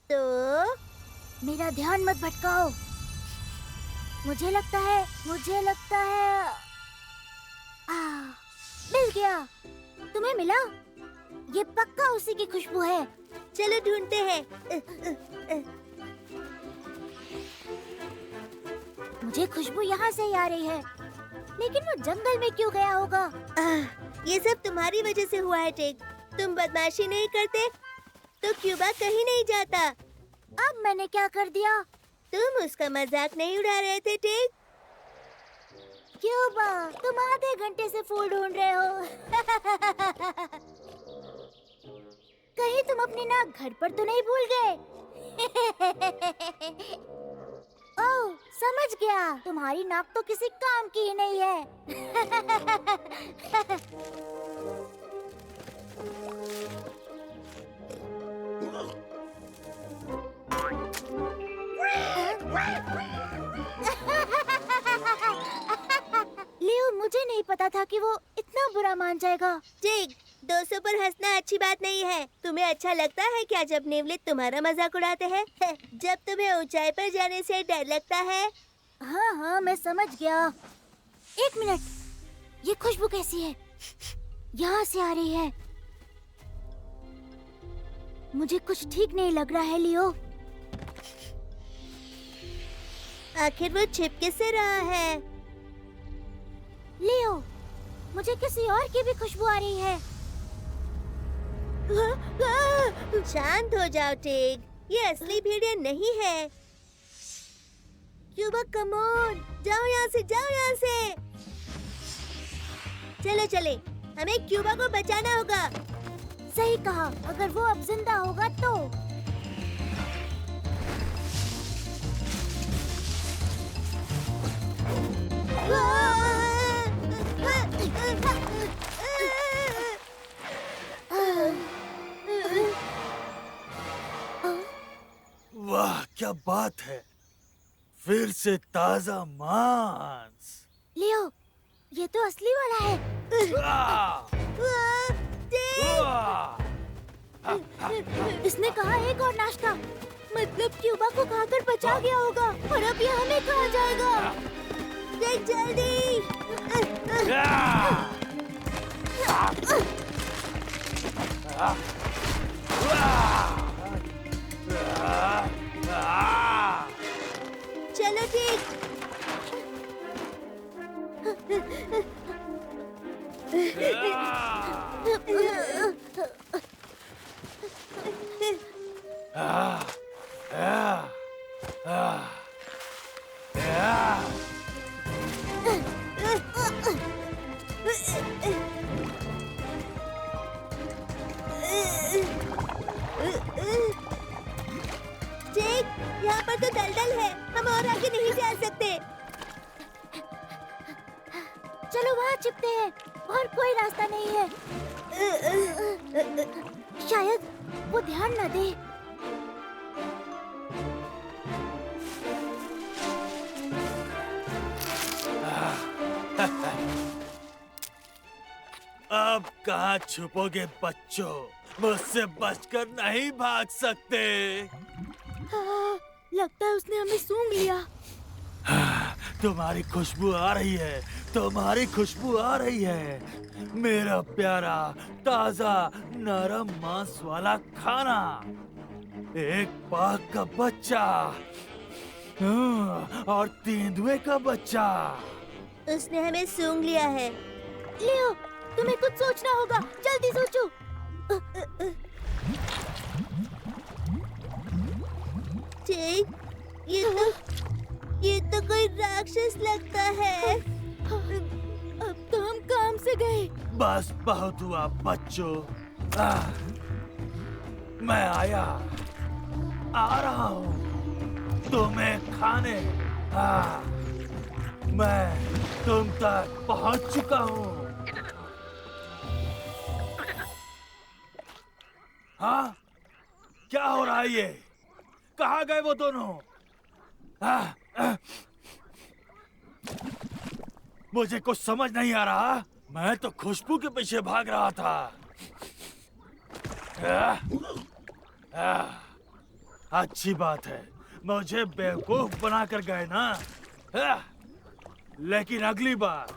तो मेरा ध्यान मत भटकाओ। मुझे लगता है मिल गया। तुम्हें मिला? ये पक्का उसी की खुशबू है। चलो ढूंढते हैं। मुझे खुशबू यहाँ से ही आ रही है, लेकिन वो जंगल में क्यों गया होगा? ये सब तुम्हारी वजह से हुआ है टिग। तुम बदमाशी नहीं करते तो क्यूबा कहीं नहीं जाता। अब मैंने क्या कर दिया? तुम उसका मजाक नहीं उड़ा रहे थे टिग? क्यूबा, तुम आधे घंटे से फूल ढूंढ रहे हो। कहीं तुम अपनी नाक घर पर तो नहीं भूल गए? ओह, समझ गया। तुम्हारी नाक तो किसी काम की ही नहीं है। लियो, मुझे नहीं पता था कि वो इतना बुरा मान जाएगा। टिग, दोस्तों पर हंसना अच्छी बात नहीं है। तुम्हें अच्छा लगता है क्या जब नेवले तुम्हारा मजाक उड़ाते हैं? जब तुम्हें ऊंचाई पर जाने से डर लगता है? हाँ हाँ, मैं समझ गया। एक मिनट, ये खुशबू कैसी है? यहाँ से आ रही है। मुझे कुछ ठीक नहीं लग रहा है लियो। आखिर वो छिप किससे रहा है? लियो, मुझे किसी और की भी खुशबू आ रही है। शांत हो जाओ टिग, ये असली भेड़िया नहीं है। क्यूबा कम ऑन, जाओ यहाँ से, जाओ यहाँ से। चलो चले, हमें क्यूबा को बचाना होगा। सही कहा। अगर वो अब जिंदा होगा तो। वाह क्या बात है, फिर से ताजा मांस। लियो, ये तो असली वाला है। आह! आह! इसने कहा एक और नाश्ता, मतलब क्यूबा को खाकर बचा गया होगा। और अब ये हमें कहाँ जाएगा? देख जल्दी। चलो ठीक। ठीक, यहाँ पर तो दलदल है, हम और आगे नहीं जा सकते। चलो वहाँ छिपते हैं, और कोई रास्ता नहीं है। शायद वो ध्यान न दे। अब कहाँ छुपोगे बच्चों? मुझसे बचकर नहीं भाग सकते। लगता है उसने हमें सूंघ लिया। तुम्हारी खुशबू आ रही है, तुम्हारी खुशबू आ रही है। मेरा प्यारा ताजा नरम मांस वाला खाना, एक बाघ का बच्चा और तेंदुए का बच्चा। उसने हमें सूंघ लिया है। लियो, तुम्हें कुछ सोचना होगा, जल्दी सोचो। ठीक, ये तो कोई राक्षस लगता है। अब तो हम काम से गए। बस बहुत हुआ बच्चों, मैं आया। आ रहा हूँ तुम्हें खाने। मैं तुम तक पहुंच चुका हूँ। हाँ, क्या हो रहा है ये? कहाँ गए वो दोनों? मुझे कुछ समझ नहीं आ रहा। मैं तो खुशबू के पीछे भाग रहा था। अच्छी बात है, मुझे बेवकूफ बनाकर गए ना। लेकिन अगली बार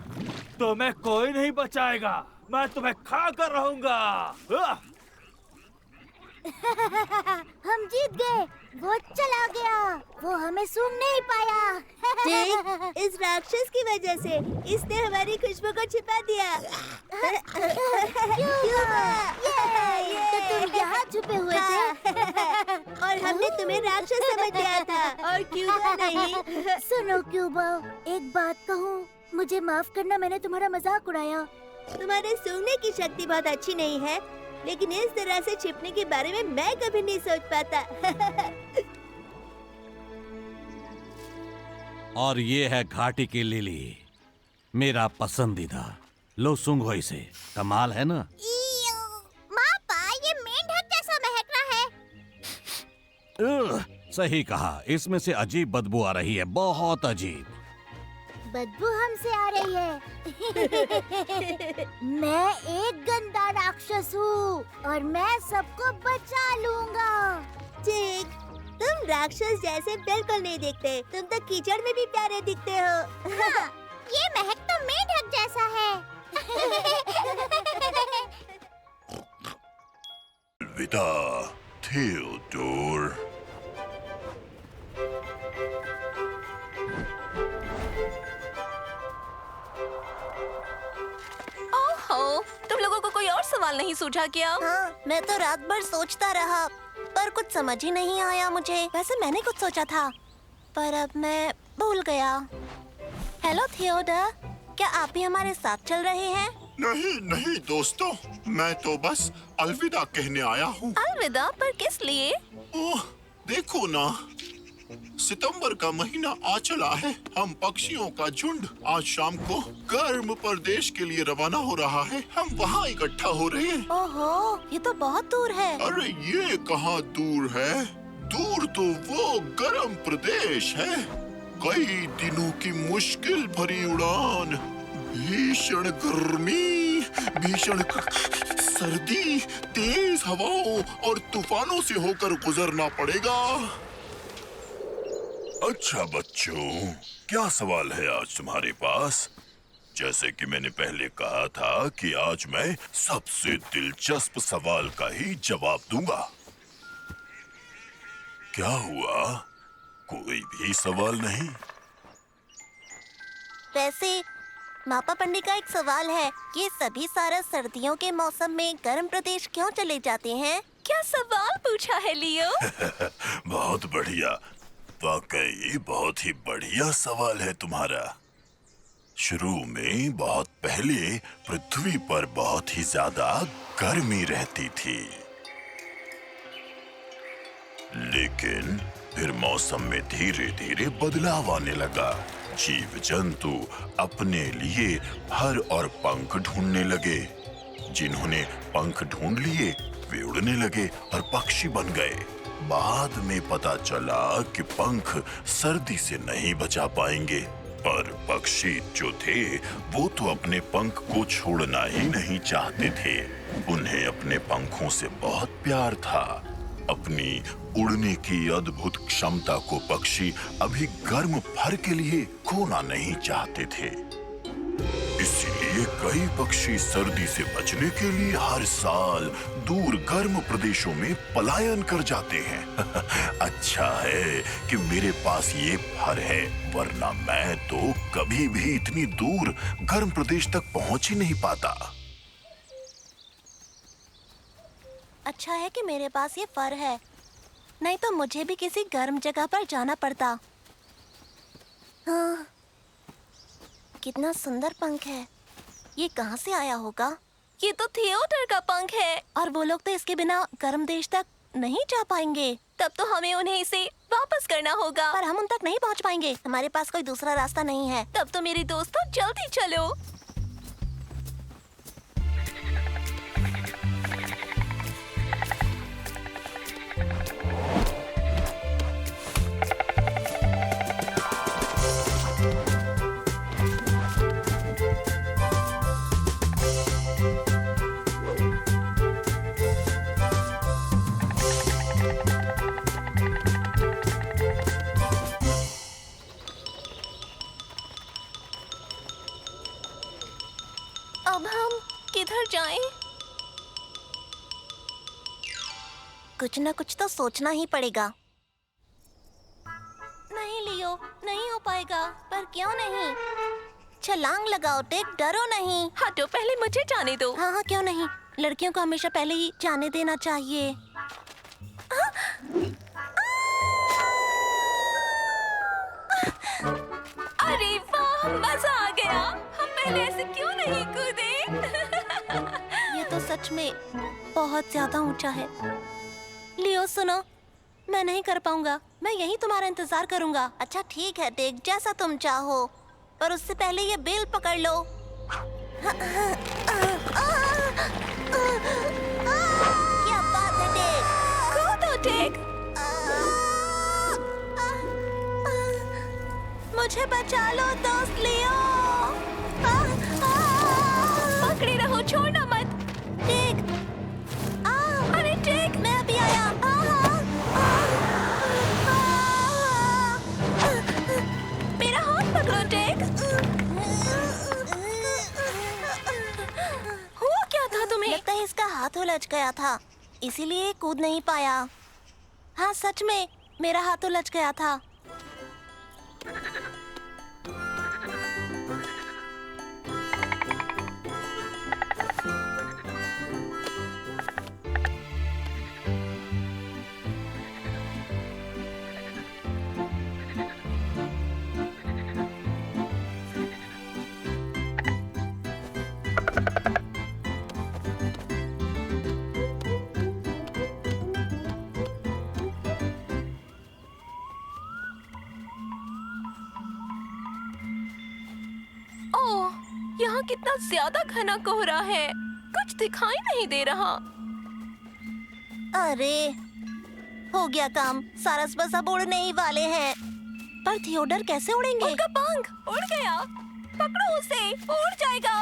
तुम्हें कोई नहीं बचाएगा। मैं तुम्हें खा कर रहूंगा। हम जीत गए। वो चला गया, वो हमें सूंघ नहीं पाया। ठीक, इस राक्षस की वजह से इसने हमारी खुशबू को छिपा दिया। तो तुम यहाँ छुपे हुए थे और हमने तुम्हें राक्षस समझ लिया था और क्यूबा नहीं। सुनो क्यूबा, एक बात कहूँ, मुझे माफ करना, मैंने तुम्हारा मजाक उड़ाया। तुम्हारे सूंघने की शक्ति बहुत अच्छी नहीं है, लेकिन इस तरह से छिपने के बारे में मैं कभी नहीं सोच पाता। और ये है घाटी की लिली, मेरा पसंदीदा। लो सूंघो इसे, कमाल है ना? मापा, ये मेंढक जैसा महक रहा है। सही कहा, इसमें से अजीब बदबू आ रही है, बहुत अजीब। बदबू हमसे आ रही है। मैं एक गंदा राक्षस हूँ और मैं सबको बचा लूँगा। ठीक, तुम राक्षस जैसे बिल्कुल नहीं दिखते। तुम तो कीचड़ में भी प्यारे दिखते हो। हाँ, ये महक तो मेंढक जैसा है। अलविदा थियोडोर। ओहो, तुम लोगों को कोई और सवाल नहीं सूझा क्या? हाँ, मैं तो रात भर सोचता रहा, पर कुछ समझ ही नहीं आया मुझे। वैसे मैंने कुछ सोचा था, पर अब मैं भूल गया। हेलो थियोडोर, क्या आप भी हमारे साथ चल रहे हैं? नहीं नहीं दोस्तों, मैं तो बस अलविदा कहने आया हूँ। अलविदा? पर किस लिए? ओह, देखो ना, सितंबर का महीना आ चला है। हम पक्षियों का झुंड आज शाम को गर्म प्रदेश के लिए रवाना हो रहा है। हम वहाँ इकट्ठा हो रहे हैं। ओहो, ये तो बहुत दूर है। अरे ये कहाँ दूर है? दूर तो वो गर्म प्रदेश है। कई दिनों की मुश्किल भरी उड़ान, भीषण गर्मी, भीषण सर्दी, तेज हवाओं और तूफानों से होकर गुजरना पड़ेगा। अच्छा बच्चों, क्या सवाल है आज तुम्हारे पास? जैसे कि मैंने पहले कहा था कि आज मैं सबसे दिलचस्प सवाल का ही जवाब दूंगा। क्या हुआ? कोई भी सवाल नहीं? वैसे मापा पंडित का एक सवाल है, ये सभी सारा सर्दियों के मौसम में गर्म प्रदेश क्यों चले जाते हैं? क्या सवाल पूछा है लियो? बहुत बढ़िया, वाकई बहुत ही बढ़िया सवाल है तुम्हारा। शुरू में बहुत पहले पृथ्वी पर बहुत ही ज्यादा गर्मी रहती थी, लेकिन फिर मौसम में धीरे धीरे बदलाव आने लगा। जीव जंतु अपने लिए फर और पंख ढूंढने लगे। जिन्होंने पंख ढूंढ लिए वे उड़ने लगे और पक्षी बन गए। बाद में पता चला कि पंख सर्दी से नहीं बचा पाएंगे, पर पक्षी जो थे वो तो अपने पंख को छोड़ना ही नहीं चाहते थे। उन्हें अपने पंखों से बहुत प्यार था। अपनी उड़ने की अद्भुत क्षमता को पक्षी अभी गर्म फर के लिए खोना नहीं चाहते थे। इसलिए कई पक्षी सर्दी से बचने के लिए हर साल दूर गर्म प्रदेशों में पलायन कर जाते हैं। अच्छा है कि मेरे पास ये फर है, वरना मैं तो कभी भी इतनी दूर गर्म प्रदेश तक पहुंच ही नहीं पाता। अच्छा है कि मेरे पास ये फर है, नहीं तो मुझे भी किसी गर्म जगह पर जाना पड़ता। हाँ, कितना सुंदर पंख है। ये कहाँ से आया होगा? ये तो थियोडोर का पंख है। और वो लोग तो इसके बिना गर्म देश तक नहीं जा पाएंगे। तब तो हमें उन्हें इसे वापस करना होगा। पर हम उन तक नहीं पहुंच पाएंगे। हमारे पास कोई दूसरा रास्ता नहीं है। तब तो मेरे दोस्तों जल्दी चलो। अब हम किधर जाएं? कुछ न कुछ तो सोचना ही पड़ेगा। नहीं लियो, नहीं हो पाएगा। पर क्यों नहीं? छलांग लगाओ टेक, डरो नहीं। हटो, पहले मुझे जाने दो। हाँ हाँ, क्यों नहीं। लड़कियों को हमेशा पहले ही जाने देना चाहिए। अरे वाह, मजा आ गया। हम पहले ऐसे क्यों नहीं कूदे? ये तो सच में बहुत ज्यादा ऊंचा है। लियो सुनो, मैं नहीं कर पाऊंगा। मैं यहीं तुम्हारा इंतजार करूंगा। अच्छा ठीक है टेक, जैसा तुम चाहो। पर उससे पहले ये बेल पकड़ लो। क्या बात है टेक। कूदो टेक। मुझे बचा लो दोस्त लियो। पकड़े रहो, छोड़ना मत। टेक, अरे टेक, मैं अभी आया। मेरा हाथ पकड़ो टेक। हुआ क्या था तुम्हें? लगता है इसका हाथ उलझ गया था, इसीलिए कूद नहीं पाया। हाँ सच में, मेरा हाथ उलझ गया था। ओह, यहाँ कितना ज्यादा घना कोहरा है। कुछ दिखाई नहीं दे रहा। अरे हो गया काम। सारस बस अब उड़ने ही वाले हैं। पर थियोडर कैसे उड़ेंगे? उनका पंख उड़ गया। पकड़ो उसे, उड़ जाएगा।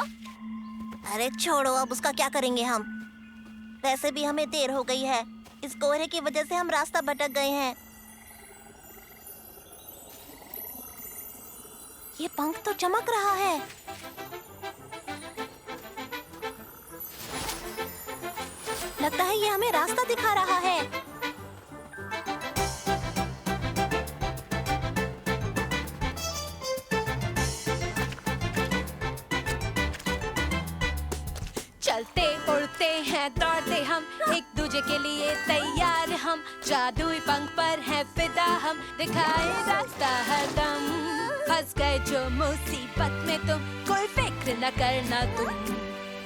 अरे छोड़ो, अब उसका क्या करेंगे हम। वैसे भी हमें देर हो गई है। इस कोहरे की वजह से हम रास्ता भटक गए हैं। ये पंख तो चमक रहा है। लगता है ये हमें रास्ता दिखा रहा है। चलते उड़ते हैं, दौड़ते हम, एक दूजे के लिए तैयार हम। जादुई पंख पर है फिदा हम, दिखाए रास्ता हरदम। फंस गए जो मुसीबत में तुम, कोई फिक्र न करना तुम।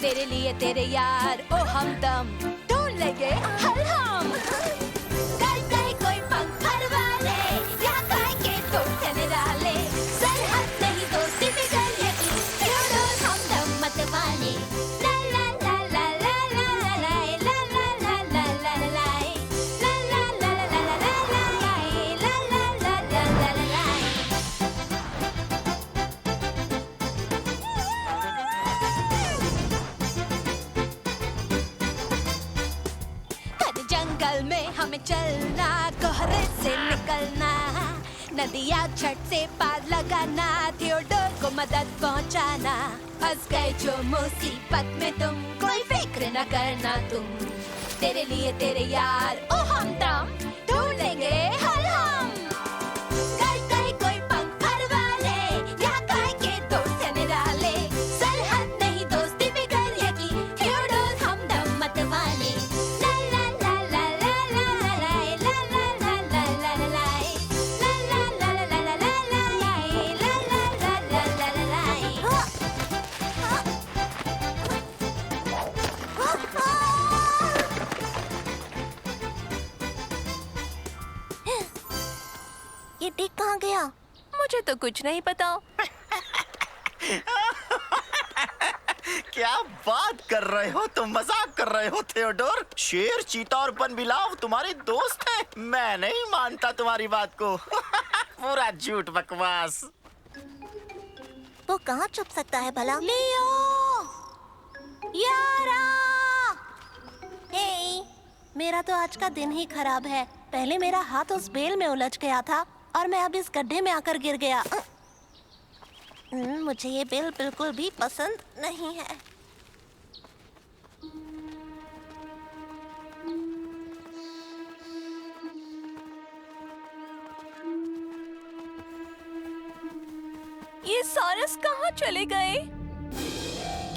तेरे लिए तेरे यार ओ हमदम, ढूंढ लेंगे हल हम। कर गए कोई पंख परवाले, या गाय के दोस्त निराले। सरहद नहीं दोस्ती बिगड़ यकीन, ढूंढो हमदम मत वाले। जंगल में हमें चलना, कोहरे से निकलना, नदियाँ छठ से पार लगाना, थियोडोर को मदद पहुँचाना। फंस गए जो मुसीबत में तुम, कोई फिक्र न करना तुम। तेरे लिए तेरे यार ओ हमदम, ढूंढ लेंगे हल हम। कर गए कोई पंख परवाले, या गाय के दोस्त निराले। सरहद नहीं दोस्ती बिगड़ यकीन, थियोडोर हमदम मत वाले। कुछ नहीं पता। क्या बात कर रहे हो तुम? मजाक कर रहे हो थियोडोर? शेर, चीता और बनबिलाव तुम्हारे दोस्त हैं? मैं नहीं मानता तुम्हारी बात को। पूरा झूठ बकवास। वो कहाँ छुप सकता है भला? लियो, यारा। हे, मेरा तो आज का दिन ही खराब है। पहले मेरा हाथ उस बेल में उलझ गया था और मैं अब इस गड्ढे में आकर गिर गया। मुझे ये बेल बिल्कुल भी पसंद नहीं है। ये सारस कहाँ चले गए?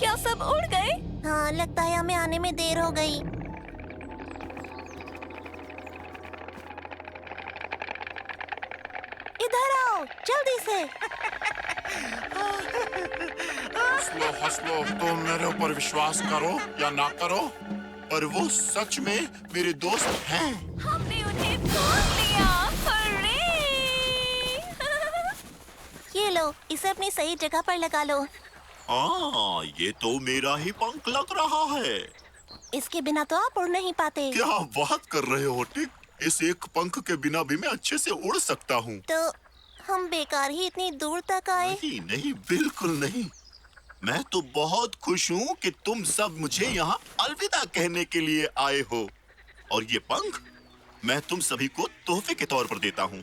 क्या सब उड़ गए? हाँ, लगता है हमें आने में देर हो गई। इधर आओ, जल्दी से। हंसलो, तुम मेरे ऊपर विश्वास करो या ना करो, पर वो सच में मेरे दोस्त हैं। हमने उन्हें ढूंढ लिया। हर्रे! ये लो, इसे अपनी सही जगह पर लगा लो। ये तो मेरा ही पंख लग रहा है। इसके बिना तो आप उड़ नहीं पाते। क्या बात कर रहे हो टिक? इस एक पंख के बिना भी मैं अच्छे से उड़ सकता हूँ। तो हम बेकार ही इतनी दूर तक आए। नहीं नहीं, बिल्कुल नहीं। मैं तो बहुत खुश हूँ कि तुम सब मुझे यहाँ अलविदा कहने के लिए आए हो, और ये पंख मैं तुम सभी को तोहफे के तौर पर देता हूँ।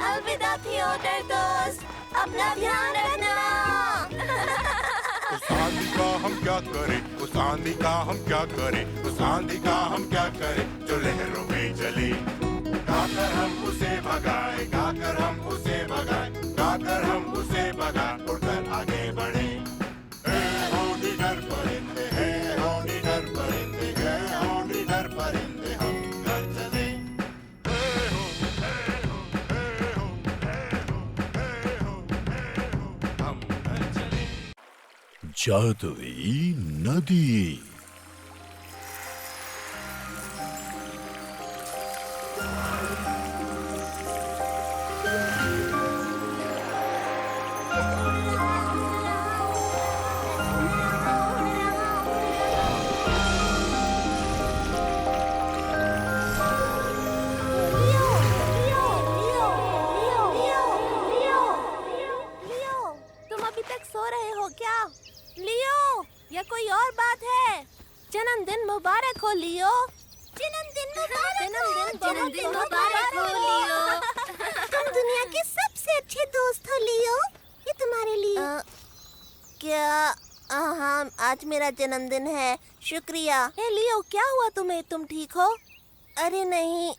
अलविदा थियोडोर दोस्त, अपना ध्यान रखना। उस आंधी का हम क्या करें, उस आंधी का हम क्या करें, उस आंधी का हम क्या करें जो लहरों में चले। गाकर हम उसे भगाए, गाकर हम उसे भगाए, गाकर हम उसे भगाए, उड़कर आगे बढ़े। हो निडर परिंदे, हो निडर परिंदे, हो निडर परिंदे, हम घर चले। हम घर चले। जादुई नदी। तुम अभी तक सो रहे हो क्या? लियो, या कोई और बात है? जन्मदिन मुबारक हो लियो। जन्मदिन मुबारक हो। जन्मदिन मुबारक हो लियो। तुम दुनिया के सबसे अच्छे दोस्त हो लियो। ये तुम्हारे लिए। क्या? हाँ, आज मेरा जन्मदिन है। शुक्रिया। हे लियो, क्या हुआ तुम्हें? तुम ठीक हो? अरे नहीं,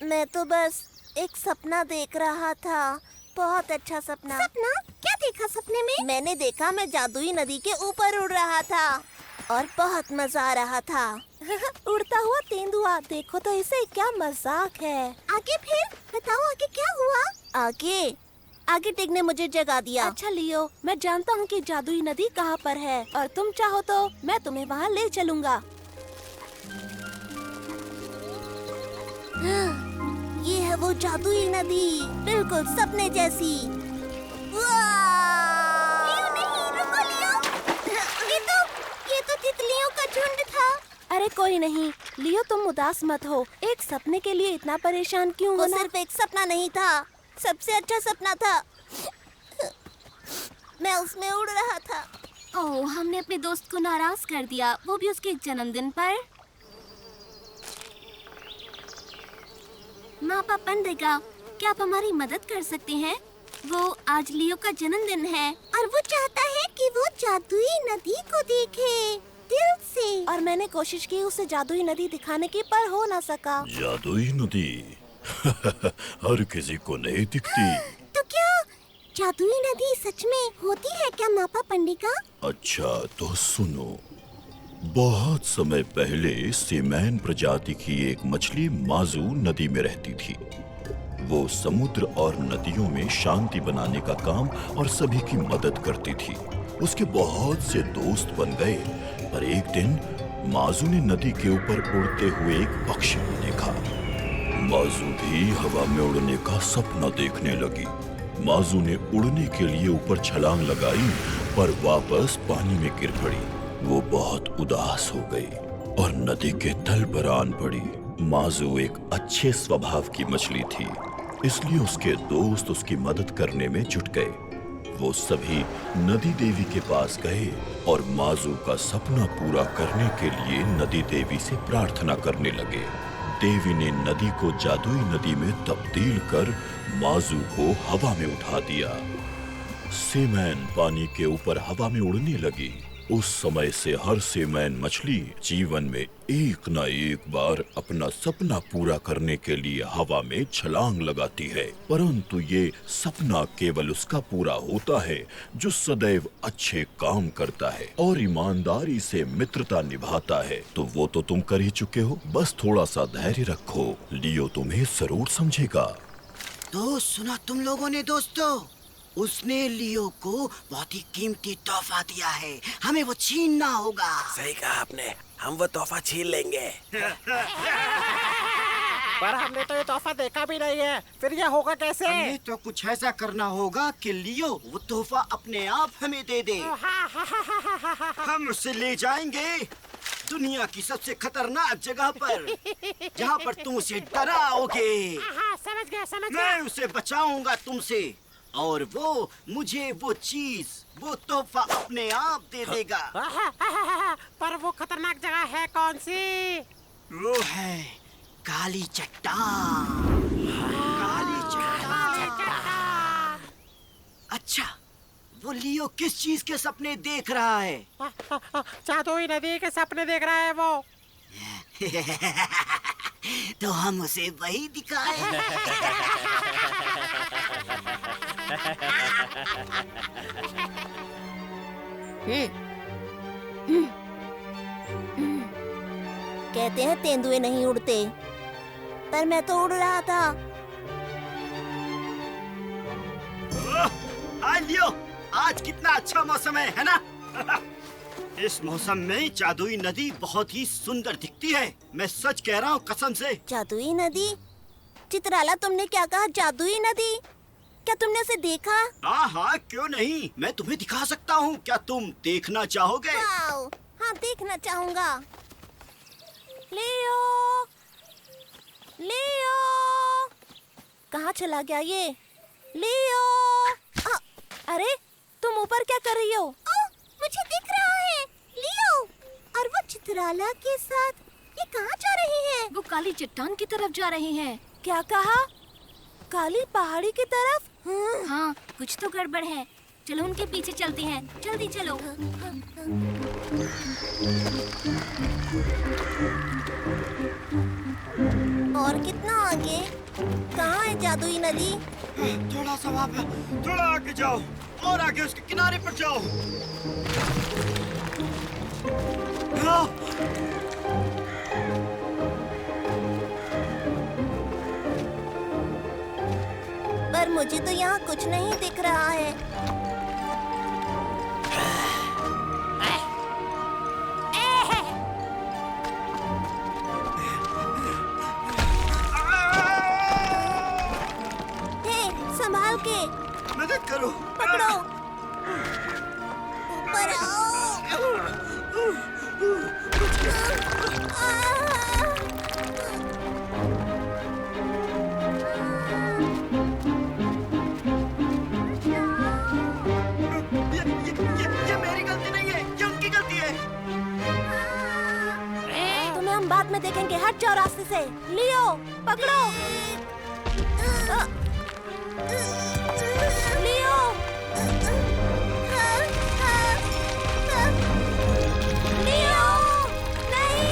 मैं तो बस एक सपना देख रहा था। बहुत अच्छा सपना। सपना? क्या देखा सपने में? मैंने देखा मैं जादुई नदी के ऊपर उड़ रहा था और बहुत मजा आ रहा था। उड़ता हुआ तेंदुआ, देखो तो इसे, क्या मजाक है। आगे फिर बताओ, आगे क्या हुआ? आगे टिक ने मुझे जगा दिया। अच्छा लियो, मैं जानता हूँ कि जादुई नदी कहाँ पर है, और तुम चाहो तो मैं तुम्हें वहाँ ले चलूँगा। ये है वो जादुई नदी, बिल्कुल सपने जैसी। लियो नहीं, रुको लियो। ये तो तितलियों का झुंड था। अरे कोई नहीं लियो, तुम उदास मत हो। एक सपने के लिए इतना परेशान क्यों वो होना? सिर्फ एक सपना नहीं था, सबसे अच्छा सपना था। मैं उसमें उड़ रहा था। ओह, हमने अपने दोस्त को नाराज कर दिया, वो भी उसके जन्मदिन पर। मापा पंडिगा, क्या आप हमारी मदद कर सकते हैं? वो आज लियो का जन्मदिन है और वो चाहता है कि वो जादुई नदी को देखे दिल से। और मैंने कोशिश की उसे जादुई नदी दिखाने की, पर हो ना सका। जादुई नदी हर किसी को नहीं दिखती। तो क्या जादुई नदी सच में होती है क्या मापा पंडिगा? अच्छा तो सुनो, बहुत समय पहले सीमैन प्रजाति की एक मछली माजू नदी में रहती थी। वो समुद्र और नदियों में शांति बनाने का काम और सभी की मदद करती थी। उसके बहुत से दोस्त बन गए, पर एक दिन माजू ने नदी के ऊपर उड़ते हुए एक पक्षी को देखा। माजू भी हवा में उड़ने का सपना देखने लगी। माजू ने उड़ने के लिए ऊपर छलांग लगाई पर वापस पानी में गिर पड़ी। वो बहुत उदास हो गई और नदी के तल पर आन पड़ी। माजू एक अच्छे स्वभाव की मछली थी, इसलिए उसके दोस्त उसकी मदद करने में जुट गए। वो सभी नदी देवी के पास गए और माजू का सपना पूरा करने के लिए नदी देवी से प्रार्थना करने लगे। देवी ने नदी को जादुई नदी में तब्दील कर माजू को हवा में उठा दिया। सीमैन पानी के ऊपर हवा में उड़ने लगी। उस समय से हर सीमैन मछली जीवन में एक न एक बार अपना सपना पूरा करने के लिए हवा में छलांग लगाती है, परंतु ये सपना केवल उसका पूरा होता है जो सदैव अच्छे काम करता है और ईमानदारी से मित्रता निभाता है। तो वो तो तुम कर ही चुके हो, बस थोड़ा सा धैर्य रखो, लियो तुम्हें जरूर समझेगा। तो सुना तुम लोगों ने दोस्तों, उसने लियो को बहुत ही कीमती तोहफा दिया है, हमें वो छीनना होगा। सही कहा आपने, हम वो तोहफा छीन लेंगे। पर हमने तो ये तोहफा देखा भी नहीं है, फिर ये होगा कैसे? हमें तो कुछ ऐसा करना होगा कि लियो वो तोहफा अपने आप हमें दे दे। हम उसे ले जाएंगे दुनिया की सबसे खतरनाक जगह पर, जहाँ पर तुम उसे डराओगे। समझ गया। मैं उसे बचाऊंगा तुमसे और वो मुझे वो चीज, वो तोहफा अपने आप दे देगा। पर वो खतरनाक जगह है कौन सी? वो है काली चट्टान। काली चट्टान। अच्छा, वो लियो किस चीज के सपने देख रहा है? जादुई नदी के सपने देख रहा है वो। तो हम उसे वही दिखाएं। कहते हैं तेंदुए नहीं उड़ते, पर मैं तो उड़ रहा था। हाय लियो, आज कितना अच्छा मौसम है ना? इस मौसम में जादुई नदी बहुत ही सुंदर दिखती है, मैं सच कह रहा हूँ कसम से। जादुई नदी? चित्राला, तुमने क्या कहा? जादुई नदी? क्या तुमने उसे देखा? हाँ, क्यों नहीं, मैं तुम्हें दिखा सकता हूँ। क्या तुम देखना चाहोगे? हाँ, देखना चाहूँगा। लियो, लियो, कहाँ चला गया ये? लियो, अरे तुम ऊपर क्या कर रही हो? मुझे दिख रहा है, लियो। और वो चित्राला के साथ ये कहाँ जा रही है? वो काली चट्टान की तरफ जा रही हैं। क्या कहा? काली पहाड़ी की तरफ? हाँ, कुछ तो गड़बड़ है। चलो उनके पीछे चलते हैं, जल्दी चलो। और कितना आगे? कहाँ है जादुई नदी? थोड़ा सा वहाँ पे, थोड़ा आगे जाओ और आगे उसके किनारे पर जाओ। पर मुझे तो यहाँ कुछ नहीं दिख रहा है। संभाल के, मदद करो, पकड़ो, ऊपर आओ। ये मेरी गलती नहीं है, ये उनकी गलती है। तुम्हें हम बाद में देखेंगे, हट जाओ रास्ते से। लियो, पकड़ो। लियो, लियो, नहीं,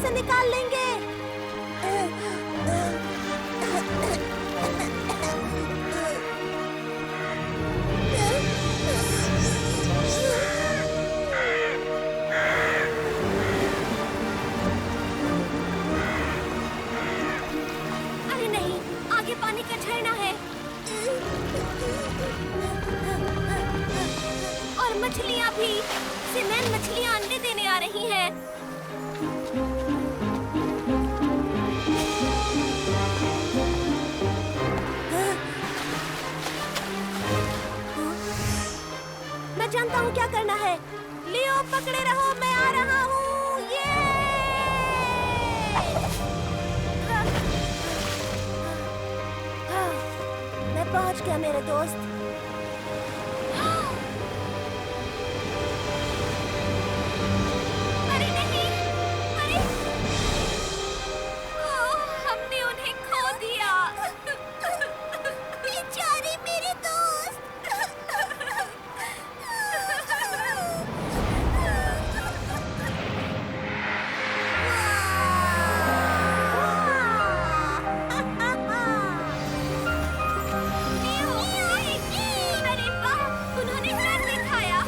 से निकाल लेंगे। अरे नहीं, आगे पानी का झरना है और मछलियाँ भी। सीमेंट मछलियाँ अंडे देने आ रही हैं। मैं जानता हूँ क्या करना है। लियो, पकड़े रहो, मैं आ रहा हूँ। ये मैं पहुँच गया मेरे दोस्त। अरे नहीं, अरे हमने उन्हें खो दिया। बेचारे मेरे दोस्त। अरे वाह, उन्होंने कर दिखाया।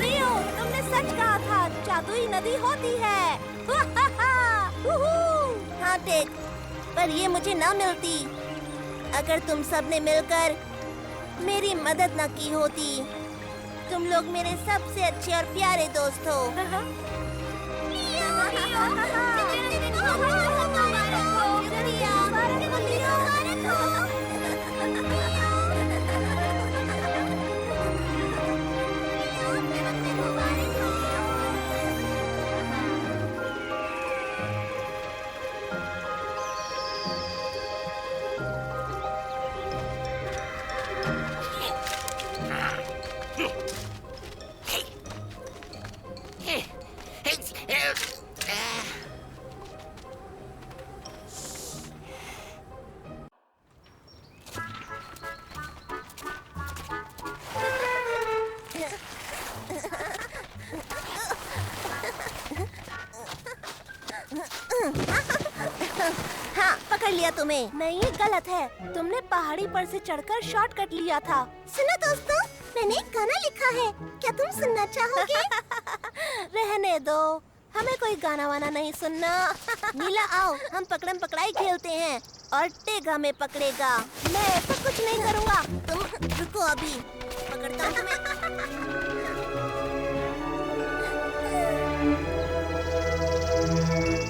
लियो, तुमने सच कहा था, जादुई नदी होती है। हाँ टेक, पर ये मुझे ना मिलती अगर तुम सबने मिलकर मेरी मदद न की होती। तुम लोग मेरे सबसे अच्छे और प्यारे दोस्त हो। हाँ, पकड़ लिया तुम्हें। नहीं, ये गलत है। तुमने पहाड़ी पर से चढ़कर शॉर्टकट लिया था। सुनो दोस्तों, मैंने एक गाना लिखा है, क्या तुम सुनना चाहोगे? रहने दो, हमें कोई गाना वाना नहीं सुनना। नीला, आओ, हम पकड़म पकड़ाई खेलते हैं और टेगा में पकड़ेगा। मैं ऐसा कुछ नहीं करूँगा। तुम रुको, अभी पकड़ता हूँ तुम्हें।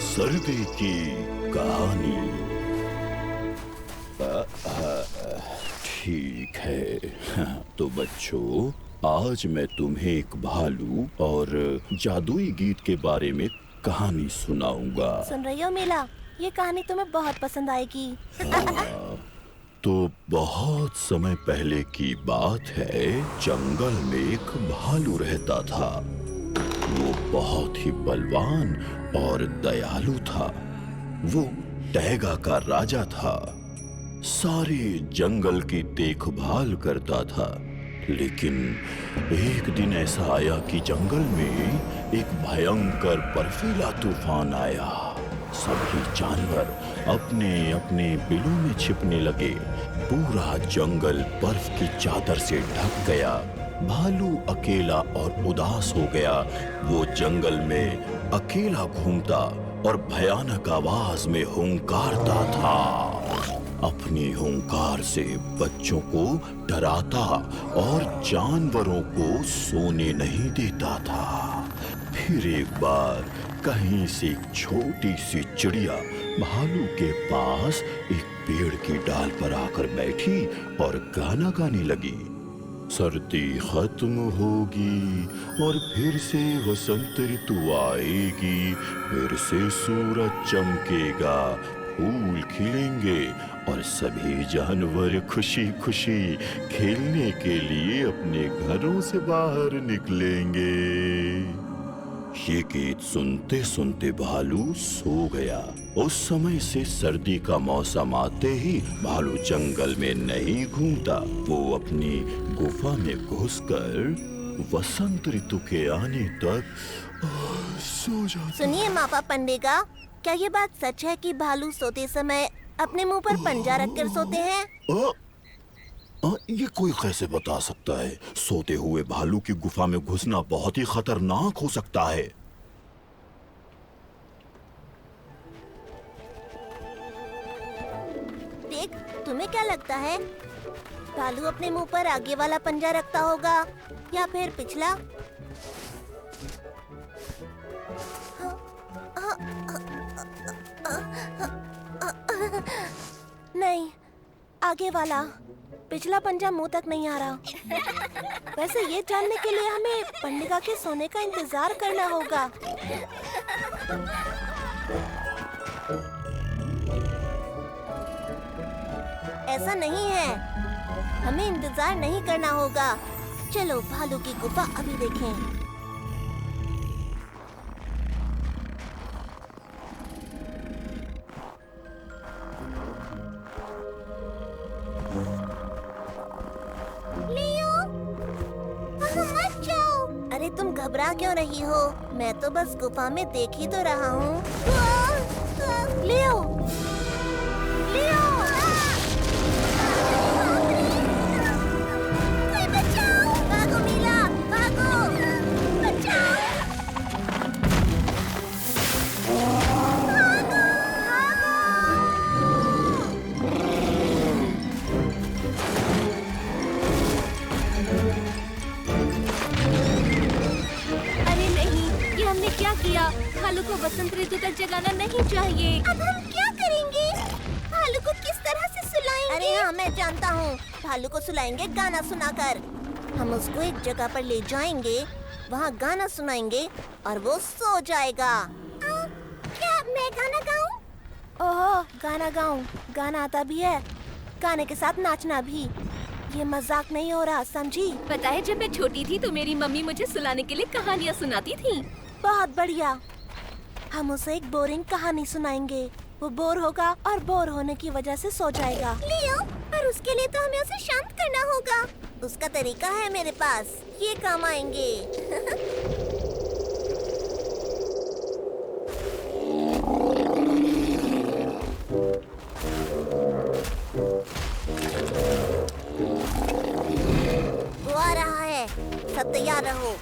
सर्दी की कहानी। ठीक है, तो बच्चों, आज मैं तुम्हें एक भालू और जादुई गीत के बारे में कहानी सुनाऊंगा। सुन रही हो मीला, ये कहानी तुम्हें बहुत पसंद आएगी। तो बहुत समय पहले की बात है, जंगल में एक भालू रहता था। वो बहुत ही बलवान और दयालु था। वो टैगा का राजा था। सारे जंगल की देखभाल करता था। लेकिन एक दिन ऐसा आया कि जंगल में एक भयंकर बर्फीला तूफान आया। सभी जानवर अपने अपने बिलों में छिपने लगे। पूरा जंगल बर्फ की चादर से ढक गया। भालू अकेला और उदास हो गया। वो जंगल में अकेला घूमता और भयानक आवाज में हुंकारता था। अपनी हुंकार से बच्चों को डराता और जानवरों को सोने नहीं देता था। फिर एक बार कहीं से एक छोटी सी चिड़िया भालू के पास एक पेड़ की डाल पर आकर बैठी और गाना गाने लगी। सर्दी खत्म होगी और फिर से वसंत ऋतु आएगी। फिर से सूरज चमकेगा, फूल खिलेंगे और सभी जानवर खुशी खुशी खेलने के लिए अपने घरों से बाहर निकलेंगे। ये गीत सुनते सुनते भालू सो गया। उस समय से सर्दी का मौसम आते ही भालू जंगल में नहीं घूमता। वो अपनी गुफा में घुसकर वसंत ऋतु के आने तक सो जाता। सुनिए मापा पंडेगा, क्या ये बात सच है कि भालू सोते समय अपने मुंह पर पंजा रखकर सोते हैं? ये कोई कैसे बता सकता है? सोते हुए भालू की गुफा में घुसना बहुत ही खतरनाक हो सकता है। देख, तुम्हें क्या लगता है, भालू अपने मुंह पर आगे वाला पंजा रखता होगा या फिर पिछला? नहीं, आगे वाला। पिछला पंजा मुंह तक नहीं आ रहा। वैसे ये जानने के लिए हमें पंडिगा के सोने का इंतजार करना होगा। ऐसा नहीं है, हमें इंतजार नहीं करना होगा। चलो भालू की गुफा अभी देखें। अरे तुम घबरा क्यों रही हो? मैं तो बस गुफा में देख ही तो रहा हूँ। लियो, लियो, कोई बचाओ! भागो मीला, भागो! बचाओ! क्या किया? भालू को बसंत ऋतु तक जगाना नहीं चाहिए। अब हम क्या करेंगे? भालू को किस तरह से सुलाएंगे? अरे हाँ, मैं जानता हूँ। भालू को सुलाएंगे गाना सुनाकर। हम उसको एक जगह पर ले जाएंगे, वहाँ गाना सुनाएंगे और वो सो जाएगा। क्या मैं गाना गाऊँ? ओह, गाना गाऊँ? गाना आता भी है, गाने के साथ नाचना भी। ये मजाक नहीं हो रहा, समझी? पता है, जब मैं छोटी थी तो मेरी मम्मी मुझे सुलाने के लिए कहानियाँ सुनाती थी। बहुत बढ़िया। हम उसे एक बोरिंग कहानी सुनाएंगे। वो बोर होगा और बोर होने की वजह से सो जाएगा। लियो, पर उसके लिए तो हमें उसे शांत करना होगा। उसका तरीका है मेरे पास, ये काम आएंगे। वो आ रहा है, सब तैयार रहो।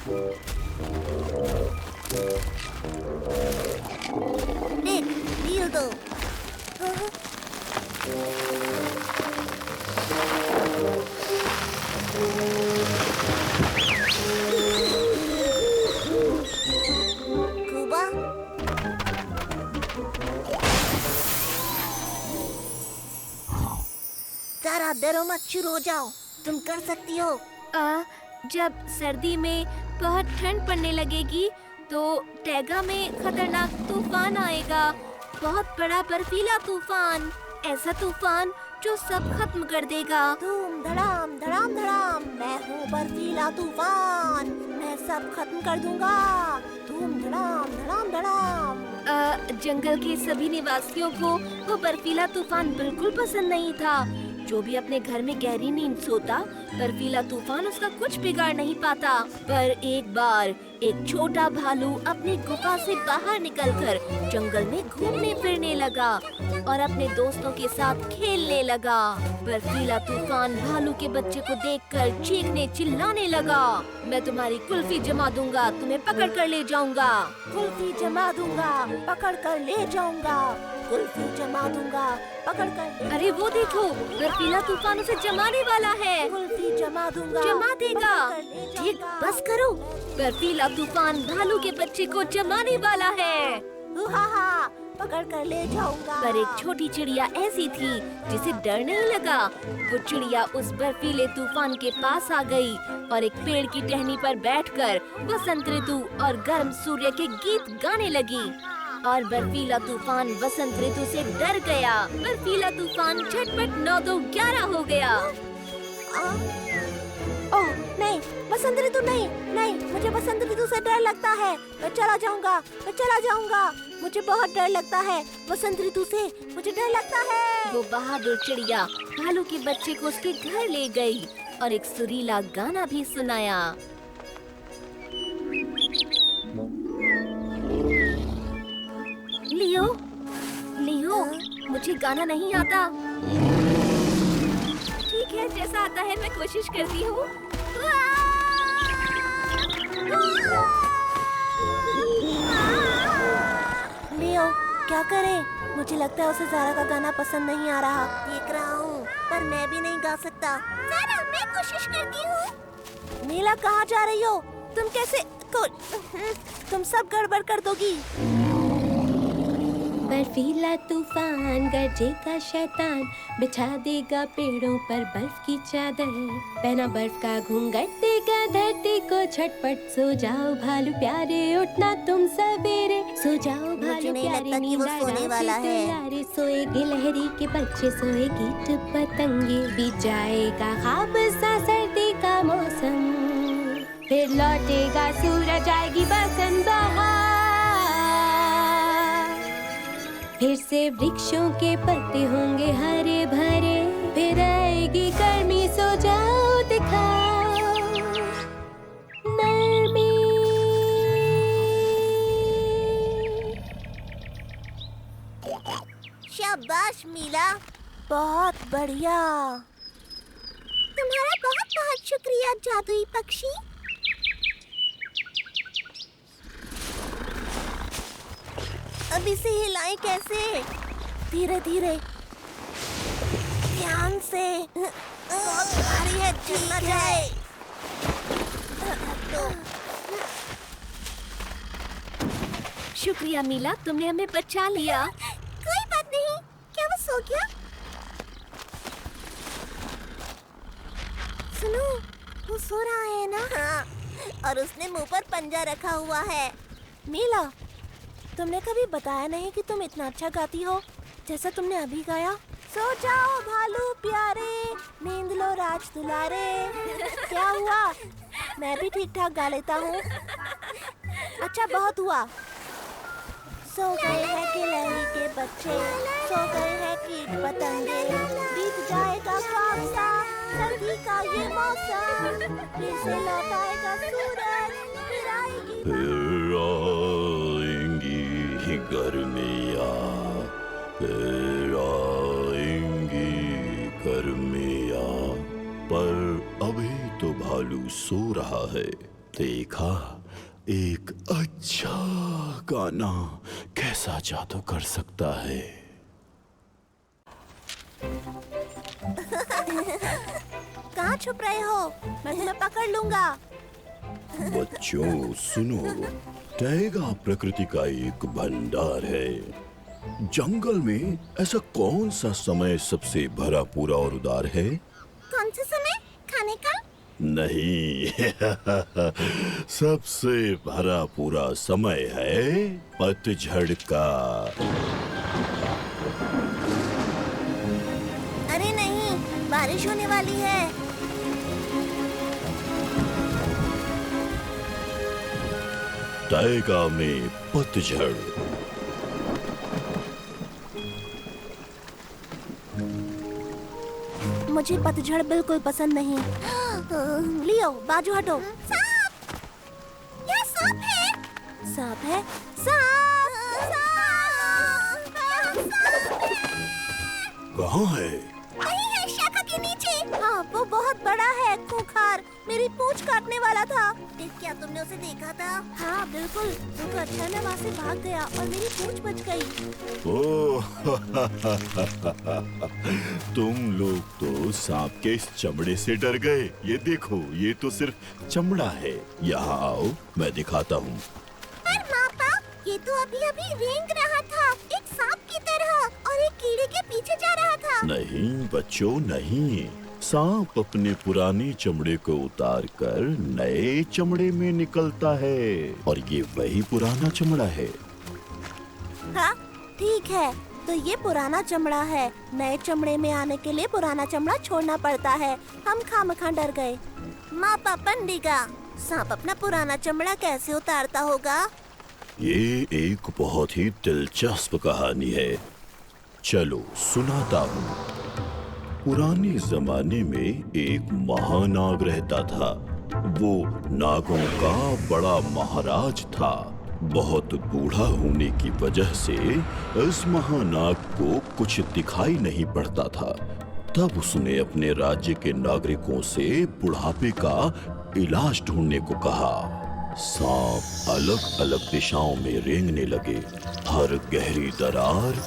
देख, ढील दो। कुबा, तारा डरो मत, शुरू हो जाओ। तुम कर सकती हो। जब सर्दी में बहुत ठंड पड़ने लगेगी तो टैगा में खतरनाक तूफान आएगा। बहुत बड़ा बर्फीला तूफान, ऐसा तूफान जो सब खत्म कर देगा। धूम धड़ाम धड़ाम धड़ाम, मैं हूँ बर्फीला तूफान, मैं सब खत्म कर दूंगा। धूम धड़ाम धड़ाम धड़ाम। जंगल के सभी निवासियों को वो बर्फीला तूफान बिल्कुल पसंद नहीं था। जो भी अपने घर में गहरी नींद सोता, बर्फीला तूफान उसका कुछ बिगाड़ नहीं पाता। पर एक बार एक छोटा भालू अपनी गुफा से बाहर निकलकर जंगल में घूमने फिरने लगा और अपने दोस्तों के साथ खेलने लगा। बर्फीला तूफान भालू के बच्चे को देखकर चीखने चिल्लाने लगा, मैं तुम्हारी कुल्फी जमा दूंगा, तुम्हें पकड़ कर ले जाऊंगा। कुल्फी जमा दूंगा, पकड़ कर ले जाऊंगा। कुल्फी जमा दूंगा, पकड़ कर। अरे वो देखो, बर्फीला तूफान उसे जमाने वाला है। कुल्फी जमा दूंगा, जमा देगा। ठीक, बस करो। बर्फीला तूफान भालू के बच्चे को जमाने वाला है। पकड़ कर ले जाऊंगा। पर एक छोटी चिड़िया ऐसी थी जिसे डर नहीं लगा। वो चिड़िया उस बर्फीले तूफान के पास आ गई और एक पेड़ की टहनी पर बैठकर वसंत ऋतु और गर्म सूर्य के गीत गाने लगी। और बर्फीला तूफान वसंत ऋतु से डर गया। बर्फीला तूफान झटपट 9-2-11 हो गया। ओह नहीं, बस बसंत ऋतु नहीं, नहीं, मुझे बसंत ऋतु से डर लगता है। मैं चला जाऊंगा, मैं चला जाऊंगा। मुझे बहुत डर लगता है बसंत ऋतु से, मुझे डर लगता है। वो बहादुर चिड़िया भालू के बच्चे को उसके घर ले गई और एक सुरीला गाना भी सुनाया। लियो, लियो, मुझे गाना नहीं आता। ठीक है, जैसा आता है मैं कोशिश करती हूँ। लियो, क्या करें? मुझे लगता है उसे ज़ारा का गाना पसंद नहीं आ रहा। देख रहा हूँ, पर मैं भी नहीं गा सकता। ज़ारा, मैं कोशिश करती हूँ। नीला, कहाँ जा रही हो? तुम कैसे तुम सब गड़बड़ कर दोगी। बर्फीला तूफान गरजेगा शैतान, बिछा देगा पेड़ों पर बर्फ की चादर, पहना बर्फ का घूंघट देगा धरती को झटपट। सो जाओ भालू प्यारे, उठना तुम सवेरे, सो जाओ भालू प्यारे, नींद आराम सोए गिलहरी के बच्चे, सोए कीट पतंगे, बीत जाएगा ख्वाब सा सर्दी का मौसम, फिर लौटेगा सूरज, आएगी बसंत बहार, फिर से वृक्षों के पत्ते होंगे हरे भरे, फिर आएगी गर्मी, सो जाओ दिखाओ नरमी। शाबाश मीला, बहुत बढ़िया। तुम्हारा बहुत बहुत शुक्रिया जादुई पक्षी। अब इसे हिलाएं कैसे? धीरे धीरे, ध्यान से। बहुत भारी है, गिर ना जाए। शुक्रिया मीला, तुमने हमें बचा लिया। कोई बात नहीं। क्या वो सो गया? सुनो, वो सो रहा है ना? हाँ, और उसने मुंह पर पंजा रखा हुआ है। मीला, तुमने कभी बताया नहीं कि तुम इतना अच्छा गाती हो जैसा तुमने अभी गाया। सो जाओ भालू प्यारे, नींद लो राज दुलारे। क्या हुआ? मैं भी ठीक ठाक गा लेता हूँ। अच्छा, बहुत हुआ। सो गए हैं गिलहरी के बच्चे, सो गए हैं कीट पतंगे, बीत जाएगा ख्वाब सा सर्दी का ये मौसम, फिर से लौट आएगा सूरज, फिर आएगी गर्मियाँ, फिर आएंगी गर्मियाँ। पर अभी तो भालू सो रहा है। देखा, एक अच्छा गाना कैसा जादू कर सकता है। कहाँ छुप रहे हो? मैं तुम्हें पकड़ लूंगा। बच्चों सुनो, टैगा प्रकृति का एक भंडार है। जंगल में ऐसा कौन सा समय सबसे भरा पूरा और उदार है? कौन सा समय? खाने का? नहीं सबसे भरा पूरा समय है पतझड़ का। अरे नहीं, बारिश होने वाली है। टैगा में पतझड़। मुझे पतझड़ बिल्कुल पसंद नहीं। लियो, बाजू हटो। सांप! यहाँ सांप है। सांप है? सांप! कहाँ है? वही है, शाखा के नीचे। हाँ, वो बहुत बड़ा है, खूंखार, मेरी पूंछ काटने वाला था। क्या तुमने उसे देखा था? हाँ बिल्कुल, वो तो अच्छा वहाँ से भाग गया और मेरी पूंछ बच गई। ओह तुम लोग तो सांप के इस चमड़े से डर गए। ये देखो, ये तो सिर्फ चमड़ा है। यहाँ आओ, मैं दिखाता हूँ। पर पापा, ये तो अभी अभी रेंग रहा था, एक सांप की तरह, और एक कीड़े के पीछे जा रहा था। नहीं बच्चों, नहीं। सांप अपने पुराने चमड़े को उतार कर नए चमड़े में निकलता है, और ये वही पुराना चमड़ा है। हाँ ठीक है, तो ये पुराना चमड़ा है। नए चमड़े में आने के लिए पुराना चमड़ा छोड़ना पड़ता है। हम खामखा डर गए। मापा पंडिगा, सांप अपना पुराना चमड़ा कैसे उतारता होगा? ये एक बहुत ही दिलचस्प कहानी है। चलो सुनाता हूँ। पुराने जमाने में एक महानाग रहता था। वो नागों का बड़ा महाराज था। बहुत बूढ़ा होने की वजह से इस महानाग को कुछ दिखाई नहीं पड़ता था। तब उसने अपने राज्य के नागरिकों से बुढ़ापे का इलाज ढूंढने को कहा। सांप अलग अलग दिशाओं में रेंगने लगे। हर गहरी दरार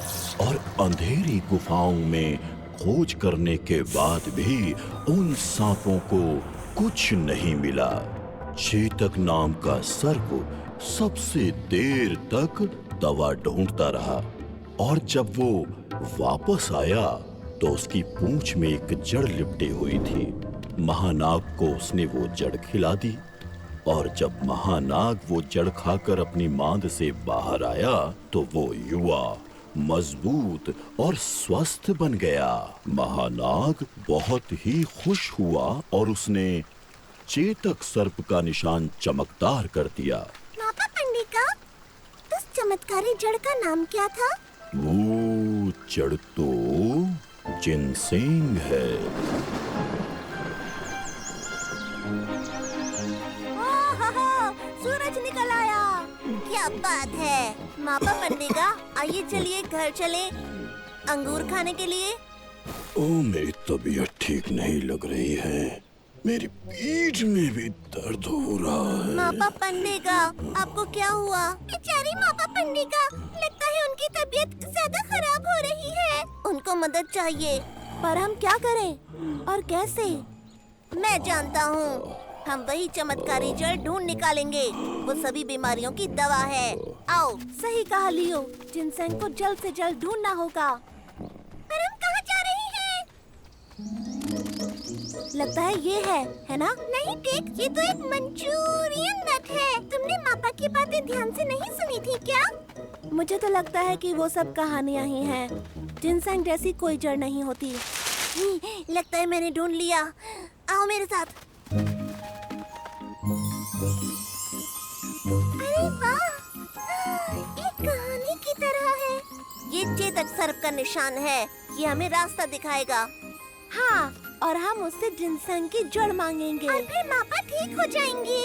और अंधेरी गुफाओं में खोज करने के बाद भी उन सांपों को कुछ नहीं मिला। चेतक नाम का सर्प सबसे देर तक दवा ढूंढता रहा और जब वो वापस आया तो उसकी पूंछ में एक जड़ लिपटी हुई थी। महानाग को उसने वो जड़ खिला दी और जब महानाग वो जड़ खाकर अपनी मांद से बाहर आया तो वो युवा मजबूत और स्वस्थ बन गया। महानाग बहुत ही खुश हुआ और उसने चेतक सर्प का निशान चमकदार कर दिया। मापा पंडिका, उस चमत्कारी जड़ का नाम क्या था? वो जड़ तो जिनसेंग है। सूरज निकल आया। क्या बात है मापा पंडिगा, आइए चलिए घर चले अंगूर खाने के लिए। ओ, मेरी तबीयत ठीक नहीं लग रही है। मेरी पीठ में भी दर्द हो रहा है। मापा पंडिगा, आपको क्या हुआ? बेचारी मापा पंडिगा, लगता है उनकी तबीयत ज्यादा खराब हो रही है। उनको मदद चाहिए, पर हम क्या करें और कैसे? मैं जानता हूँ, हम वही चमत्कारी जड़ ढूंढ निकालेंगे। वो सभी बीमारियों की दवा है। आओ। सही कहा लियो, जिनसेंग को जल्द से जल्द ढूंढना होगा। पर हम कहाँ जा रहे हैं? लगता है ये है ना? नहीं देख, ये तो एक मंचूरियन नट है। तुमने मापा की बातें ध्यान से नहीं सुनी थी क्या? मुझे तो लगता है कि वो सब कहानियाँ ही हैं। जिनसेंग जैसी कोई जड़ नहीं होती। लगता है मैंने ढूंढ लिया। आओ मेरे साथ। अरे वाह, एक कहानी की तरह है। ये चेतक सर्प का निशान है। ये हमें रास्ता दिखाएगा। हाँ, और हम उससे जिनसेंग की जड़ मांगेंगे और फिर मापा ठीक हो जाएंगी।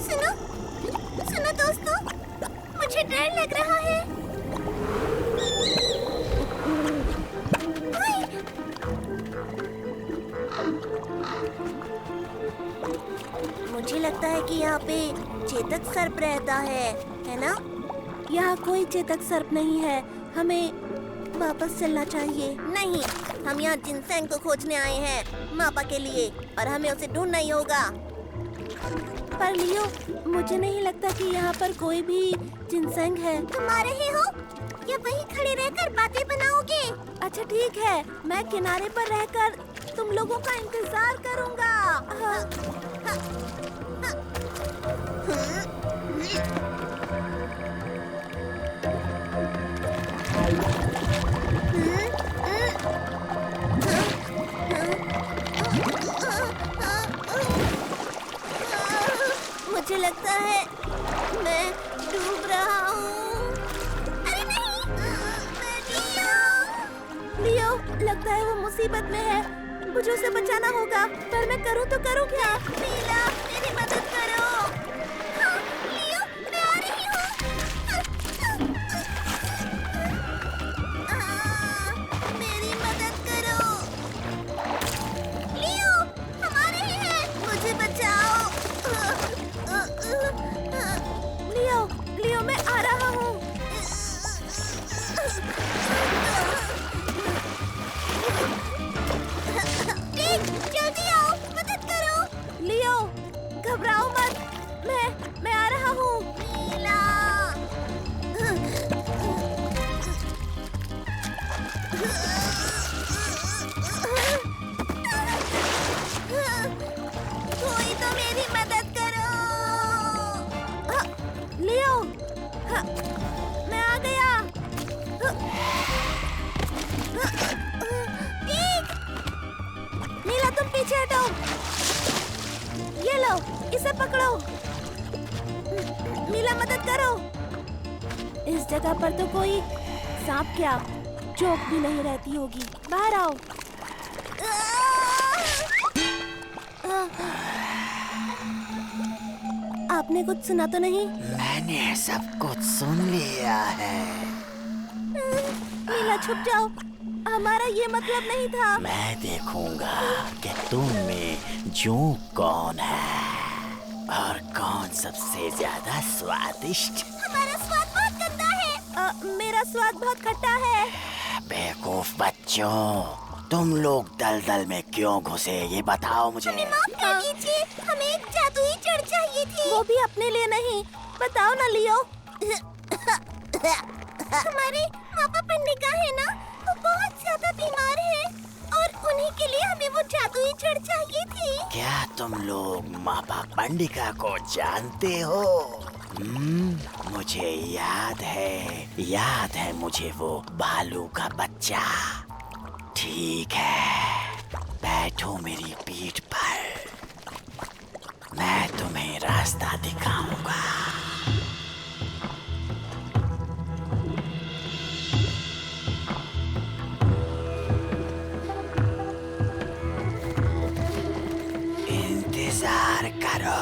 सुनो, सुनो दोस्तों, मुझे डर लग रहा है। मुझे लगता है कि यहाँ पे चेतक सर्प रहता है ना? यहाँ कोई चेतक सर्प नहीं है। हमें वापस चलना चाहिए। नहीं, हम यहाँ जिनसेंग को खोजने आए हैं मापा के लिए, और हमें उसे ढूंढना ही होगा। पर लियो, मुझे नहीं लगता कि यहाँ पर कोई भी जिनसेंग है। तुम आ रहे हो या वहीं खड़े रहकर बातें बनाओगे? अच्छा ठीक है, मैं किनारे पर रहकर तुम लोगों का इंतजार करूँगा। मुझे लगता है मैं डूब रहा हूँ। अरे नहीं, लियो, लगता है वो मुसीबत में है। मुझे उसे बचाना होगा, पर मैं करूँ तो करूँ क्या? नीला, मेरी मदद करो। हाँ, लियो, मैं आ रही हूँ। मेरी मदद करो। लियो, हम आ रहे हैं। मुझे बचाओ। लियो, लियो, मैं आ रहा हूँ। जल्दी आओ, मदद करो। लियो, घबराओ मत, मैं आ रहा हूँ। नीला। कोई तो मैं आ गया। नीला तुम पीछे हटो। ये लो, इसे पकड़ो। नीला मदद करो। इस जगह पर तो कोई सांप क्या चोक भी नहीं रहती होगी। बाहर आओ। आपने कुछ सुना तो नहीं? मैंने सब कुछ सुन लिया है। नीला छुप जाओ, हमारा ये मतलब नहीं था। मैं देखूंगा कि तुम में जोंक कौन है और कौन सबसे ज्यादा स्वादिष्ट। हमारा स्वाद बहुत गंदा है। मेरा स्वाद बहुत खट्टा है। बेवकूफ बच्चों, तुम लोग दलदल में क्यों घुसे ये बताओ मुझे। हमें माफ कर दीजिए, हमें एक जादुई जड़ चाहिए थी। वो भी अपने लिए नहीं। बताओ ना लियो। हमारे पापा पंडिका है ना, वो बहुत ज्यादा बीमार है और उन्हीं के लिए हमें वो जादुई जड़ चाहिए थी। क्या तुम लोग मापा पंडिका को जानते हो? मुझे याद है मुझे वो भालू का बच्चा। ठीक है, बैठो मेरी पीठ पर, मैं तुम्हें रास्ता दिखाऊंगा। इंतजार करो।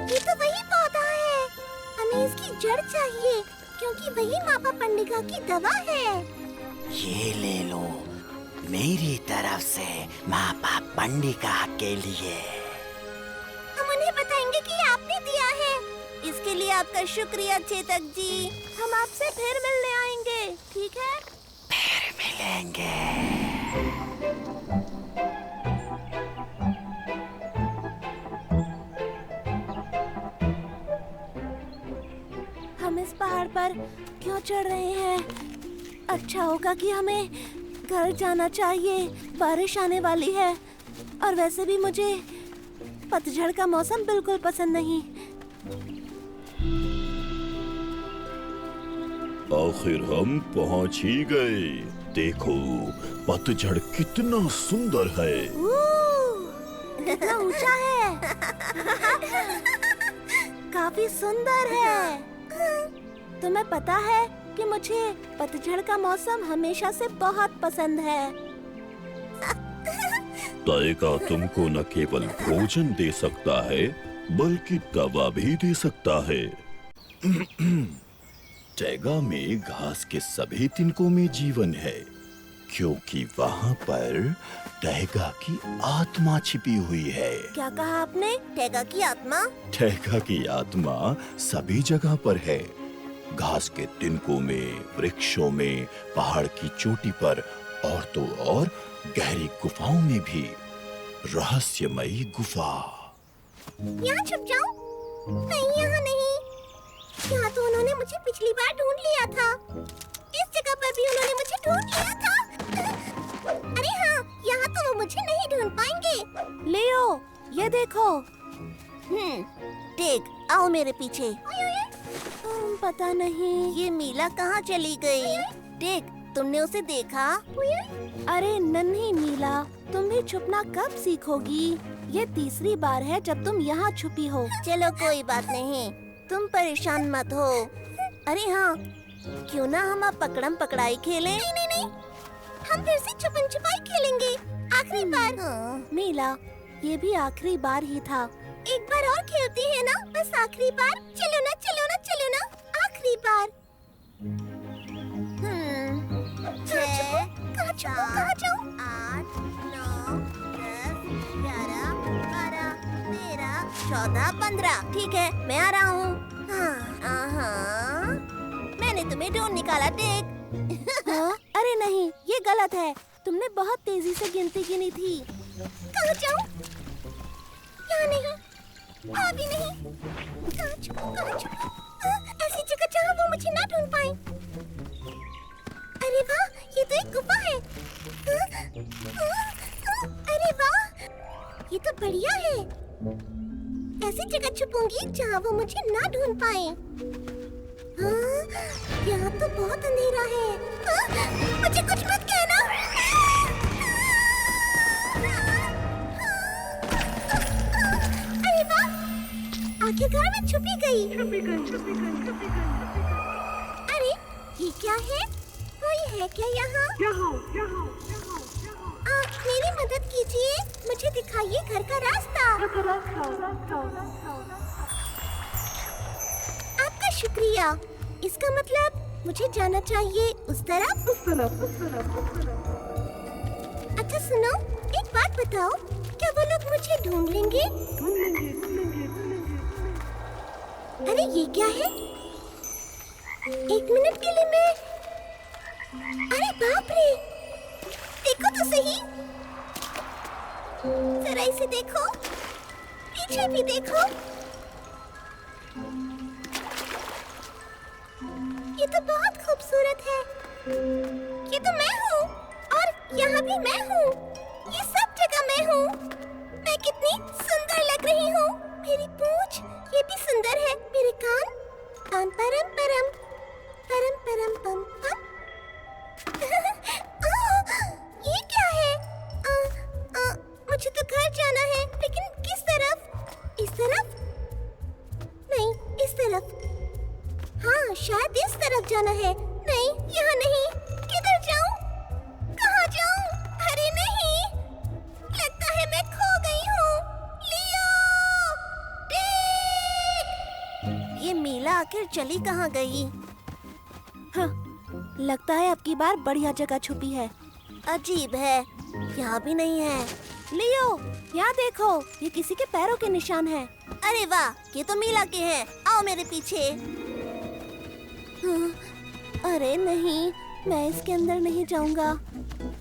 ये तो वही पौधा है। हमें इसकी जड़ चाहिए क्योंकि वही मापा पंडिका की दवा है। ये ले लो मेरी तरफ से मापा पंडिका के लिए। हम उन्हें बताएंगे कि आपने दिया है। इसके लिए आपका शुक्रिया चेतक जी। हम आपसे फिर मिलने आएंगे, ठीक है? फिर मिलेंगे। हम इस पहाड़ पर क्यों चढ़ रहे हैं? अच्छा होगा कि हमें घर जाना चाहिए। बारिश आने वाली है और वैसे भी मुझे पतझड़ का मौसम बिल्कुल पसंद नहीं। आखिर हम पहुंच ही गए। देखो पतझड़ कितना सुंदर है। कितना ऊंचा है। काफी सुंदर है। तुम्हें पता है कि मुझे पतझड़ का मौसम हमेशा से बहुत पसंद है। टाइगा तुमको न केवल भोजन दे सकता है बल्कि दवा भी दे सकता है। टाइगा में घास के सभी तिनकों में जीवन है क्योंकि वहाँ पर टाइगा की आत्मा छिपी हुई है। क्या कहा आपने? टाइगा की आत्मा? टाइगा की आत्मा सभी जगह पर है। घास के तिनकों में, वृक्षों में, पहाड़ की चोटी पर और तो और गहरी गुफाओं में भी। रहस्यमयी गुफा। यहाँ छुप जाऊं? नहीं, यहाँ नहीं। यहाँ तो उन्होंने मुझे पिछली बार ढूंढ लिया था। इस जगह पर भी उन्होंने मुझे ढूंढ लिया था। अरे हाँ, यहाँ तो वो मुझे नहीं ढूंढ पाएंगे। लियो, ये देखो। टेक, आओ मेरे पीछे। पता नहीं ये मीला कहाँ चली गई। टेक, तुमने उसे देखा? अरे नन्ही मीला, तुम भी छुपना कब सीखोगी? ये तीसरी बार है जब तुम यहाँ छुपी हो। चलो कोई बात नहीं, तुम परेशान मत हो। अरे हाँ, क्यों ना हम अब पकड़म पकड़ाई खेलें? नहीं, हम फिर से छुपन छुपाई खेलेंगे। आखिरी बार। मीला, ये भी आखिरी बार ही था। एक बार और खेलती है ना, बस आखिरी बार। चलो ना, आखिरी बार। कहाँ जाऊँ? 8, 9, 10, 11 14, 15। ठीक है, मैं आ रहा हूँ। मैंने तुम्हें ढूंढ निकाला, टेक। अरे नहीं, ये गलत है। तुमने बहुत तेजी से गिनती गिनी थी। कहाँ जाऊँ? यहाँ नहीं, अभी नहीं। कहाँ छुपूं? ऐसी जगह जहाँ वो मुझे ना ढूंढ पाए। अरे वाह, ये तो एक गुफा है। अरे वाह, ये तो बढ़िया है। ऐसी जगह छुपूंगी जहाँ वो मुझे ना ढूंढ पाए। यहाँ तो बहुत अंधेरा है। मुझे कुछ मत कहना। अरे वाह, आखिरकार मैं छुपी गई। अरे ये क्या है? कोई है क्या यहाँ? मेरी मदद कीजिए, मुझे दिखाइए घर का रास्ता। आपका शुक्रिया। इसका मतलब मुझे जाना चाहिए उस तरफ। अच्छा सुनो, एक बात बताओ, क्या वो लोग मुझे ढूंढ लेंगे? अरे ये क्या है? 1 मिनट के लिए मैं... अरे बाप रे, देखो तो सही, जरा इसे देखो, पीछे भी देखो। ये तो बहुत खूबसूरत है। ये तो मैं हूँ, और यहाँ भी मैं हूँ। ये सब जगह मैं हूँ। मैं कितनी सुंदर लग रही हूँ। मेरी पूंछ, ये भी सुंदर है। मेरे कान, पम परम परम, परम परम पम पम। ये क्या है? मुझे तो घर जाना है, लेकिन किस तरफ? इस तरफ? नहीं, इस तरफ। हाँ, शायद इस तरफ जाना है। नहीं, यहाँ नहीं। किधर जाऊँ? कहाँ जाऊँ? अरे नहीं, लगता है मैं खो गई हूँ। लियो! टेक! ये मीला आखिर चली कहाँ गई? हाँ, लगता है अब की बार बढ़िया जगह छुपी है। अजीब है, यहाँ भी नहीं है। लियो, यहाँ देखो, ये किसी के पैरों के निशान हैं। अरे वाह, ये तो मीला के हैं। आओ मेरे पीछे। अरे नहीं, मैं इसके अंदर नहीं जाऊंगा।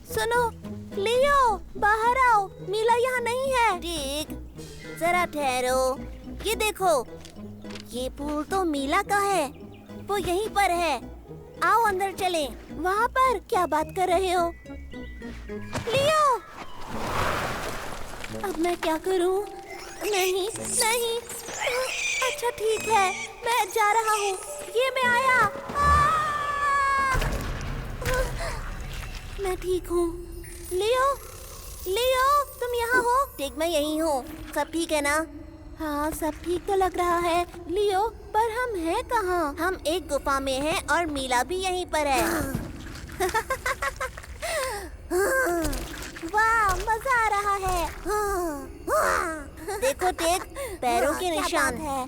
सुनो, लियो, बाहर आओ, मीला यहाँ नहीं है। ठीक, जरा ठहरो। ये देखो, ये फूल तो मीला का है। वो यहीं पर है। आओ अंदर चलें। वहाँ पर क्या बात कर रहे हो? लियो, अब मैं क्या करूँ? नहीं, नहीं। अच्छा ठीक है, मैं जा रहा हूँ। ये मैं आया। मैं ठीक हूँ। लियो, लियो, तुम यहाँ हो? ठीक, मैं यहीं हूँ। सब ठीक है ना? हाँ, सब ठीक तो लग रहा है। लियो, पर हम हैं कहाँ? हम एक गुफा में हैं और मीला भी यहीं पर है। वाह, मजा आ रहा है। देखो टेक, पैरों के निशान है।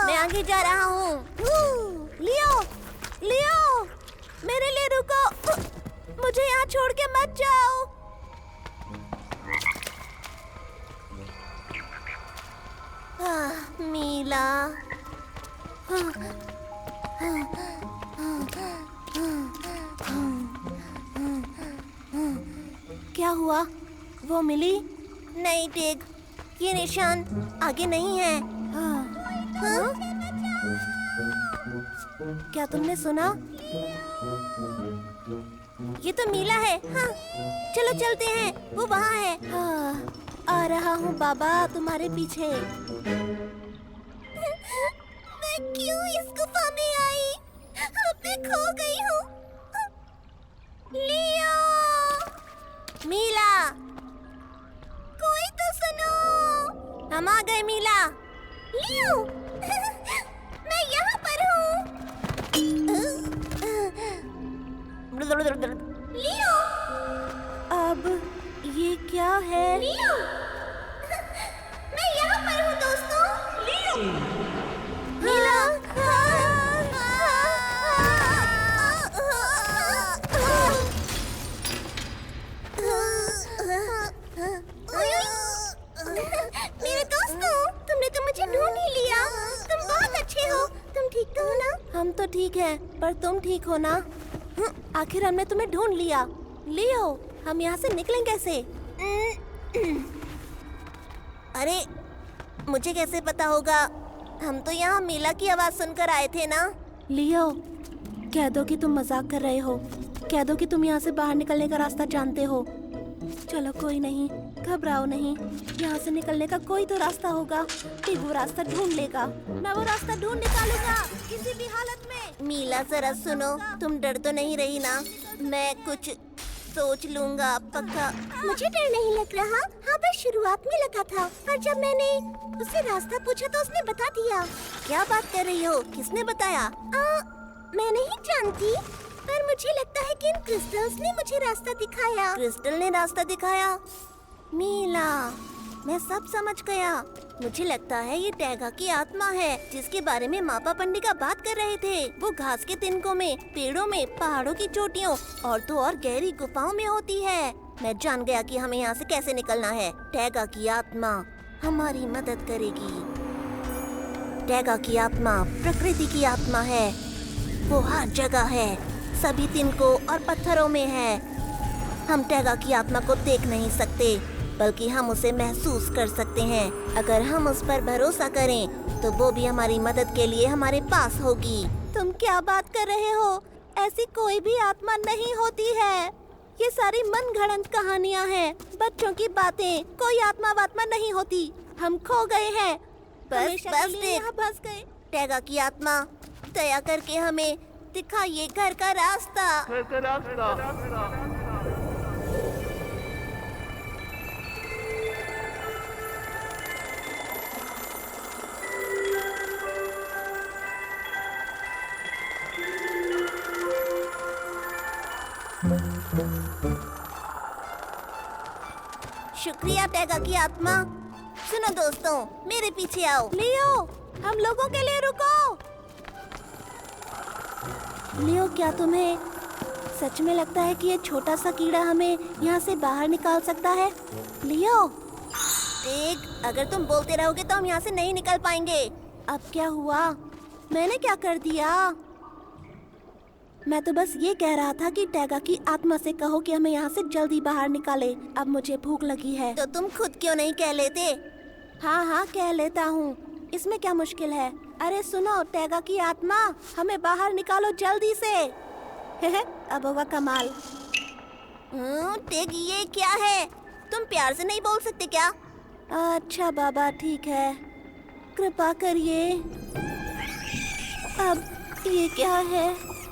मैं आगे जा रहा हूँ। लियो, लियो, मेरे लिए रुको। मुझे यहाँ छोड़ के मत जाओ। मीला। क्या हुआ? वो मिली? नहीं टेक, ये निशान आगे नहीं है। हाँ? क्या तुमने सुना? ये तो मीला है। हाँ, चलो चलते हैं, वो वहाँ है। हाँ, आ रहा हूँ बाबा, तुम्हारे पीछे। मैं क्यों इस गुफा में आई? अब मैं खो गई हूँ। लियो, मीला, कोई तो सुनो। हम आ गए मीला। लियो, मैं यहाँ पर हूँ। लियो, अब ये क्या है? लियो, मैं यहाँ पर हूँ दोस्तों। लियो, मीला, मेरे दोस्तों, है, पर तुम ठीक हो ना? आखिर हमने तुम्हें ढूंढ लिया। लियो, हम यहाँ से निकलें कैसे? अरे, मुझे कैसे पता होगा? हम तो यहाँ मीला की आवाज सुनकर आए थे ना। लियो, कह दो कि तुम मजाक कर रहे हो। कह दो कि तुम यहाँ से बाहर निकलने का रास्ता जानते हो। चलो कोई नहीं, घबराओ नहीं। यहाँ से निकलने का कोई तो रास्ता होगा। कि वो रास्ता ढूंढ लेगा। मैं वो रास्ता ढूंढ निकालूंगा किसी भी हालत में। मीला जरा सुनो, तुम डर तो नहीं रही ना? मैं कुछ सोच लूंगा पक्का। मुझे डर नहीं लग रहा। हाँ, बस शुरुआत में लगा था, पर जब मैंने उससे रास्ता पूछा तो उसने बता दिया। क्या बात कर रही हो? किसने बताया? मैं नहीं जानती, पर मुझे लगता है कि इन क्रिस्टल्स ने मुझे रास्ता दिखाया। क्रिस्टल ने रास्ता दिखाया? मीला, मैं सब समझ गया। मुझे लगता है ये टैगा की आत्मा है, जिसके बारे में मापा पंडिका बात कर रहे थे। वो घास के तिनकों में, पेड़ों में, पहाड़ों की चोटियों और तो और गहरी गुफाओं में होती है। मैं जान गया कि हमें यहाँ से कैसे निकलना है। टैगा की आत्मा हमारी मदद करेगी। टैगा की आत्मा प्रकृति की आत्मा है। वो हर जगह है, सभी तिनकों और पत्थरों में है। हम टैगा की आत्मा को देख नहीं सकते, बल्कि हम उसे महसूस कर सकते हैं। अगर हम उस पर भरोसा करें, तो वो भी हमारी मदद के लिए हमारे पास होगी। तुम क्या बात कर रहे हो? ऐसी कोई भी आत्मा नहीं होती है। ये सारी मनगढ़ंत कहानियाँ हैं, बच्चों की बातें। कोई आत्मा वात्मा नहीं होती। हम खो गए हैं। बस यहाँ फंस गए। टैगा की आत्मा, दया करके हमें दिखाइए घर का रास्ता। शुक्रिया टैगा की आत्मा। सुनो दोस्तों, मेरे पीछे आओ। लियो, हम लोगों के लिए रुको। लियो, क्या तुम्हें सच में लगता है कि ये छोटा सा कीड़ा हमें यहाँ से बाहर निकाल सकता है? लियो, देख, अगर तुम बोलते रहोगे तो हम यहाँ से नहीं निकल पाएंगे। अब क्या हुआ? मैंने क्या कर दिया? मैं तो बस ये कह रहा था कि टैगा की आत्मा से कहो कि हमें यहाँ से जल्दी बाहर निकाले। अब मुझे भूख लगी है। तो तुम खुद क्यों नहीं कह लेते? हाँ, कह लेता हूँ। इसमें क्या मुश्किल है? अरे सुनो टैगा की आत्मा, हमें बाहर निकालो जल्दी से। अब होगा कमाल। टेग, ये क्या है? तुम प्यार से नहीं बोल सकते क्या? अच्छा बाबा, ठीक है, कृपा करिए। अब ये क्या है?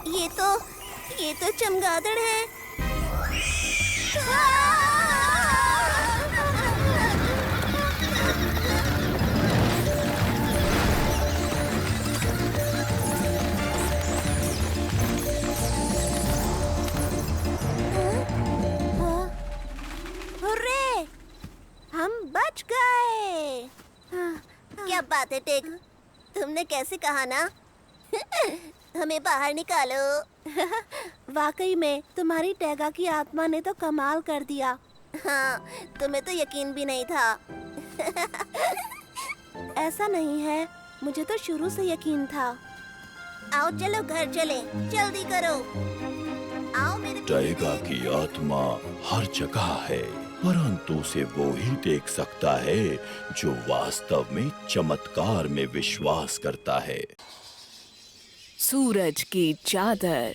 ये तो चमगादड़ है। हुर्रे! हम बच गए। क्या बात है टेक, तुमने कैसे कहा ना? हमें बाहर निकालो। वाकई में तुम्हारी टैगा की आत्मा ने तो कमाल कर दिया। हाँ, तुम्हें तो यकीन भी नहीं था। ऐसा नहीं है, मुझे तो शुरू से यकीन था। आओ चलो घर चलें, जल्दी करो। आओ मेरे टैगा की आत्मा हर जगह है, परंतु उसे वो ही देख सकता है जो वास्तव में चमत्कार में विश्वास करता है। सूरज की चादर।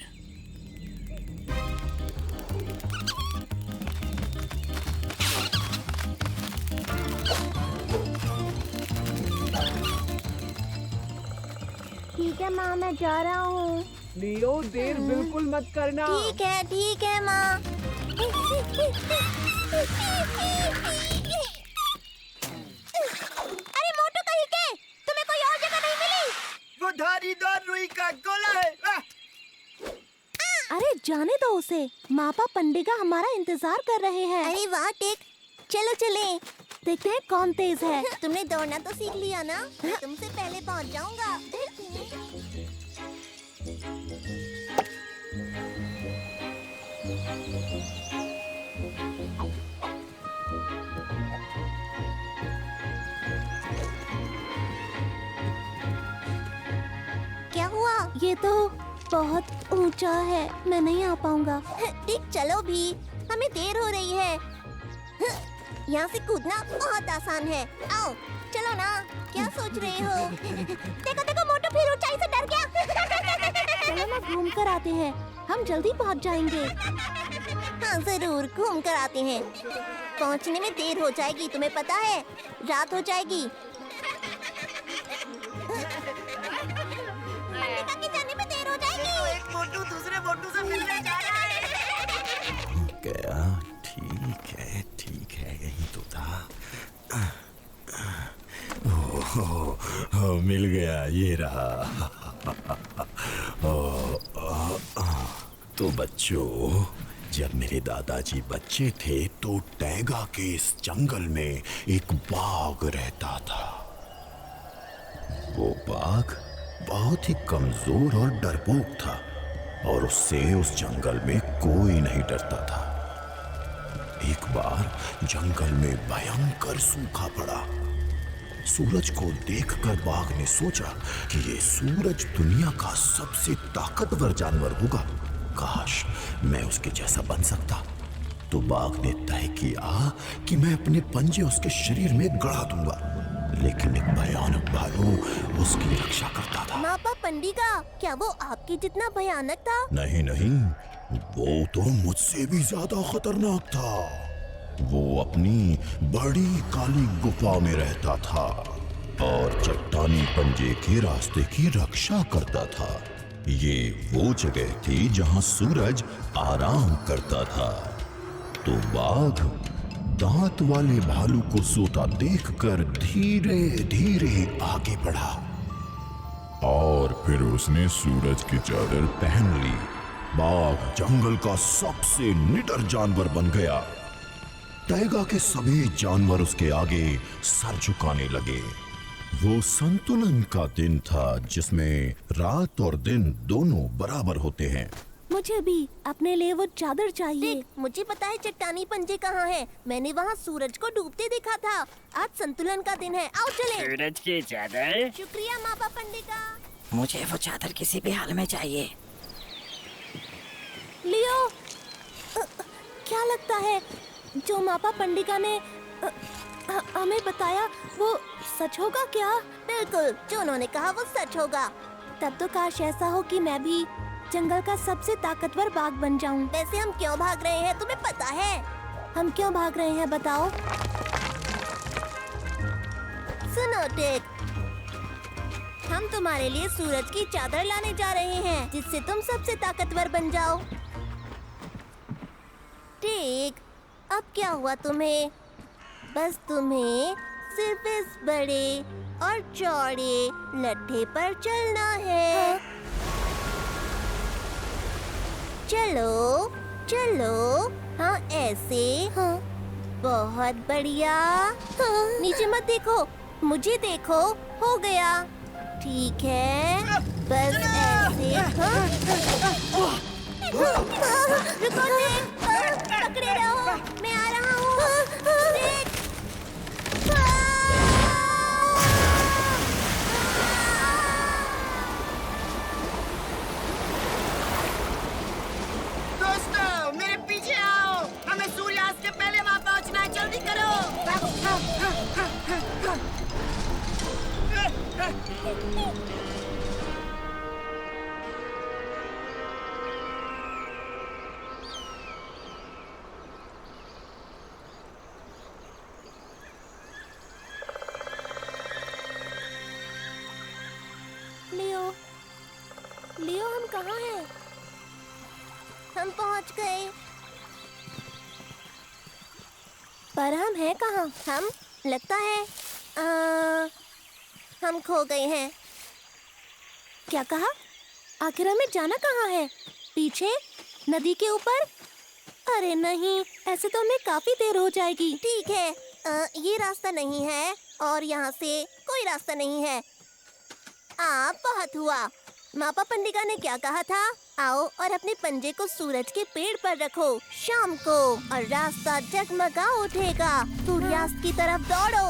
ठीक है माँ, मैं जा रहा हूँ। लियो, देर बिल्कुल मत करना। ठीक है माँ। अरे मोटू कहीं के, तुम्हें कोई और जगह नहीं मिली? वो धारीदार रुई का गोला है। अरे जाने दो उसे, मापा पंडिगा हमारा इंतजार कर रहे हैं। अरे वाह टेक, चलो चलें। देखते हैं कौन तेज है। तुमने दौड़ना तो सीख लिया ना? मैं तुमसे पहले पहुंच जाऊंगा। क्या हुआ? ये तो बहुत ऊंचा है, मैं नहीं आ पाऊंगा। ठीक, चलो भी, हमें देर हो रही है। यहाँ से कूदना बहुत आसान है। आओ चलो ना, क्या सोच रहे हो? देखो देखो, मोटू फिर ऊंचाई से डर गया। चलो ना, घूम कर आते हैं, हम जल्दी पहुँच जाएंगे। हाँ जरूर, घूम कर आते हैं। पहुँचने में देर हो जाएगी, तुम्हें पता है, रात हो जाएगी। पंडिका के जाने में देर हो जाएगी। एक मोटू दूसरे मोटू से मिलने जा रहा है। गया, ठीक है, यही तो था। ओह, मिल गया, ये रहा। तो बच्चों, जब मेरे दादाजी बच्चे थे तो टैगा के इस जंगल में एक बाघ रहता था। वो बाघ बहुत ही कमजोर और डरपोक था और उससे उस जंगल में कोई नहीं डरता था। एक बार जंगल में भयंकर सूखा पड़ा। सूरज को देखकर बाघ ने सोचा कि ये सूरज दुनिया का सबसे ताकतवर जानवर होगा, काश मैं उसके जैसा बन सकता। तो बाघ ने तय किया कि मैं अपने पंजे उसके शरीर में गड़ा दूंगा, लेकिन एक भयानक भालू उसकी रक्षा करता था। मापा पंडिका, क्या वो आपके जितना भयानक था? नहीं, वो तो मुझसे भी ज्यादा खतरनाक था। वो अपनी बड़ी काली गुफा में रहता था और चट्टानी पंजे के रास्ते की रक्षा करता था। ये वो जगह थी जहां सूरज आराम करता था। तो बाघ दांत वाले भालू को सोता देखकर धीरे धीरे आगे बढ़ा और फिर उसने सूरज की चादर पहन ली। बाघ जंगल का सबसे निडर जानवर बन गया। टैगा के सभी जानवर उसके आगे सर झुकाने लगे। वो संतुलन का दिन था जिसमें रात और दिन दोनों बराबर होते हैं। मुझे भी अपने लिए वो चादर चाहिए। देख, मुझे पता है चट्टानी पंजे कहाँ है। मैंने वहाँ सूरज को डूबते देखा था। आज संतुलन का दिन है, आओ चले। सूरज की चादर? शुक्रिया मापा पंडिका। मुझे वो चादर किसी भी हाल में चाहिए। लियो, क्या लगता है जो मापा पंडिका ने हमें बताया वो सच होगा क्या? बिल्कुल, जो उन्होंने कहा वो सच होगा। तब तो काश ऐसा हो कि मैं भी जंगल का सबसे ताकतवर बाघ बन जाऊं। वैसे हम क्यों भाग रहे हैं, तुम्हें पता है? हम क्यों भाग रहे हैं बताओ? सुनो टेक, हम तुम्हारे लिए सूरज की चादर लाने जा रहे हैं जिससे तुम सबसे ताकतवर बन जाओ। टेक, अब क्या हुआ तुम्हें? बस तुम्हें सिर्फ इस बड़े और चौड़े लट्ठे पर चलना है। चलो चलो, हाँ ऐसे, हाँ बहुत बढ़िया। हाँ, नीचे मत देखो, मुझे देखो, हो गया। ठीक है, बस ऐसे। हाँ? रुको टेक, पकड़े रहो, मैं आ रहा हूँ। टेक, दोस्तों, मेरे पीछे आओ, हमें सूर्यास्त के पहले वहाँ पहुँचना है, जल्दी करो। लियो, हम कहाँ हैं? हम पहुँच गए, पर हम हैं कहाँ? हम लगता है हम खो गए हैं। क्या कहा? आखिर हमें जाना कहाँ है? पीछे? नदी के ऊपर? अरे नहीं, ऐसे तो हमें काफी देर हो जाएगी। ठीक है, ये रास्ता नहीं है और यहाँ से कोई रास्ता नहीं है। बहुत हुआ। मापा पंडिका ने क्या कहा था? आओ और अपने पंजे को सूरज के पेड़ पर रखो शाम को और रास्ता जगमगा उठेगा। सूर्यास्त की तरफ दौड़ो।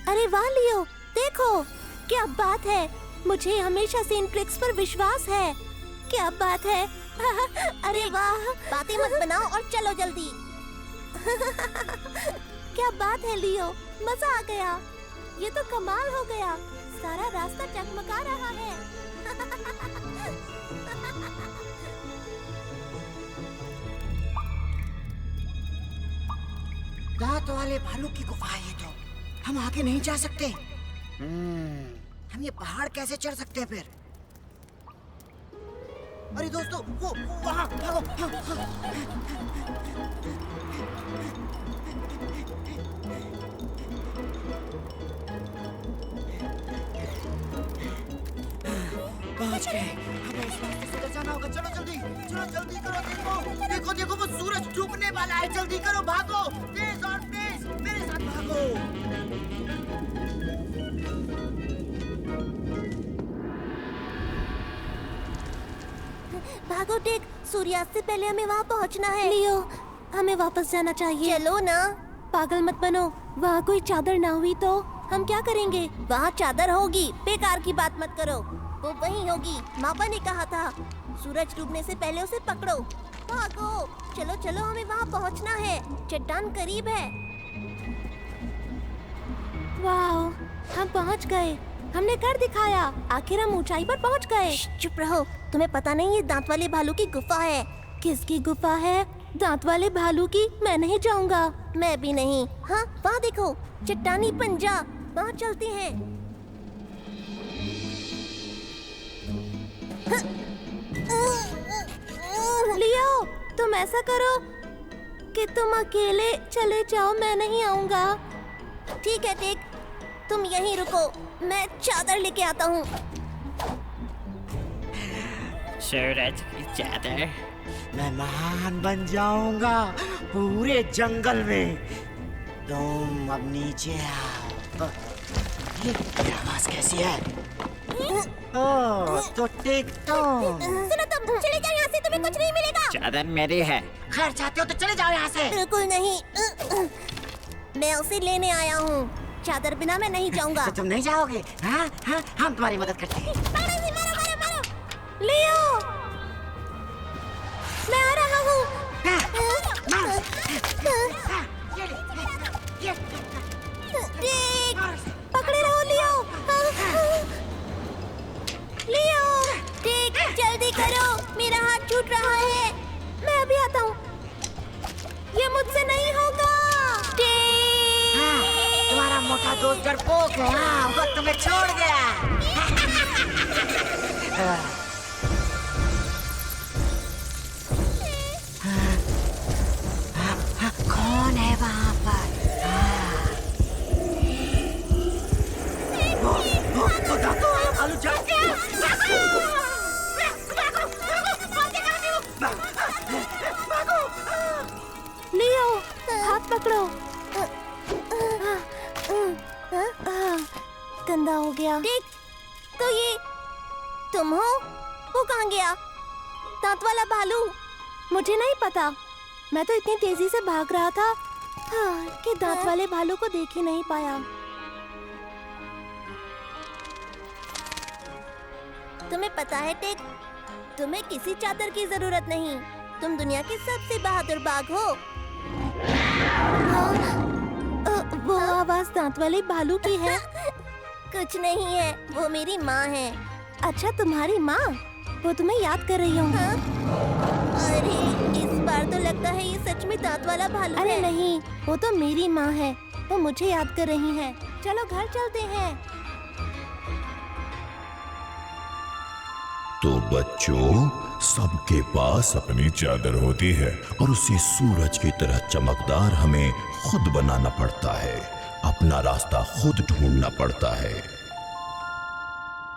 अरे वाह लियो, देखो क्या बात है। मुझे हमेशा से इन ट्रिक्स पर विश्वास है। क्या बात है। अरे वाह, बातें मत बनाओ और चलो जल्दी। क्या बात है लियो, मजा आ गया। ये तो कमाल हो गया, सारा रास्ता चकमका रहा है। दांत वाले भालू की गुफा है ये तो। हम आगे नहीं जा सकते। हम ये पहाड़ कैसे चढ़ सकते हैं फिर? अरे दोस्तों, वो वहाँ भागो। पहुंच गए। हमें इस रास्ते से जाना होगा। चलो जल्दी, चलो जल्दी करो। देखो देखो देखो, वो सूरज डूबने वाला है। जल्दी करो, भागो, तेज और तेज, मेरे साथ भागो। भागो टेक, सूर्यास्त से पहले हमें वहाँ पहुँचना है। लियो, हमें वापस जाना चाहिए। चलो ना। पागल मत बनो, वहाँ कोई चादर ना हुई तो हम क्या करेंगे? वहाँ चादर होगी, बेकार की बात मत करो। वो वहीं होगी, मापा ने कहा था। सूरज डूबने से पहले उसे पकड़ो। भागो, चलो चलो, हमें वहाँ पहुँचना है। चट्टान करीब है। वाह, हम पहुँच गए। हमने कर दिखाया। आखिर हम ऊंचाई पर पहुँच गए। चुप रहो, तुम्हें पता नहीं ये दांत वाले भालू की गुफा है। किसकी गुफा है? दांत वाले भालू की। मैं नहीं जाऊंगा। मैं भी नहीं। हाँ, वहाँ देखो, चट्टानी पंजा। वहाँ चलते हैं। लियो, तुम ऐसा करो कि तुम अकेले चले जाओ, मैं नहीं आऊंगा। ठीक है टेक, तुम यहीं रुको, मैं चादर लेके आता हूँ। सूरज की चादर। मैं महान बन जाऊंगा पूरे जंगल में। तुम अब नीचे आओ। ये आवाज कैसी है? ओह, तो टेक तुम। सुनो तुम, चले जाओ यहाँ से, तुम्हें कुछ नहीं मिलेगा। चादर मेरी है। खैर चाहते हो तो चले जाओ यहाँ से। बिल्कुल नहीं, मैं उसे लेने आया हूँ। चादर बिना मैं नहीं जाऊंगा। तो तुम नहीं जाओगे? हाँ हाँ, हम तुम्हारी मदद करते हैं। लियो, मैं आ रहा हूँ। पकड़े रहो लियो। लियो, टेक, जल्दी करो, मेरा हाथ छूट रहा है। मैं अभी आता हूँ। ये मुझसे नहीं होगा। तुम्हारा मोटा दोस्त डरपोक है। हाँ, वो तुम्हें छोड़ गया। कौन है वहाँ पर? वो दांतों वाला भालू जा। लियो, हाथ पकड़ो। गंदा हो गया। देख, तो ये तुम हो? वो कहाँ गया? दांत वाला भालू? मुझे नहीं पता, मैं तो इतनी तेजी से भाग रहा था कि दांत वाले भालू को देख ही नहीं पाया। तुम्हें पता है टेक, तुम्हें किसी चादर की जरूरत नहीं। तुम दुनिया के सबसे बहादुर बाघ हो। वो आवाज दांत वाले भालू की है। कुछ नहीं है, वो मेरी माँ है। अच्छा, तुम्हारी माँ? वो तुम्हें याद कर रही होंगी। अरे, इस बार तो लगता है ये सच में दांत वाला भालू है। अरे नहीं, वो तो मेरी माँ है। वो मुझे याद कर रही है। चलो घर चलते हैं। तो बच्चों, सबके पास अपनी चादर होती है और उसी सूरज की तरह चमकदार हमें खुद बनाना पड़ता है। अपना रास्ता खुद ढूंढना पड़ता है।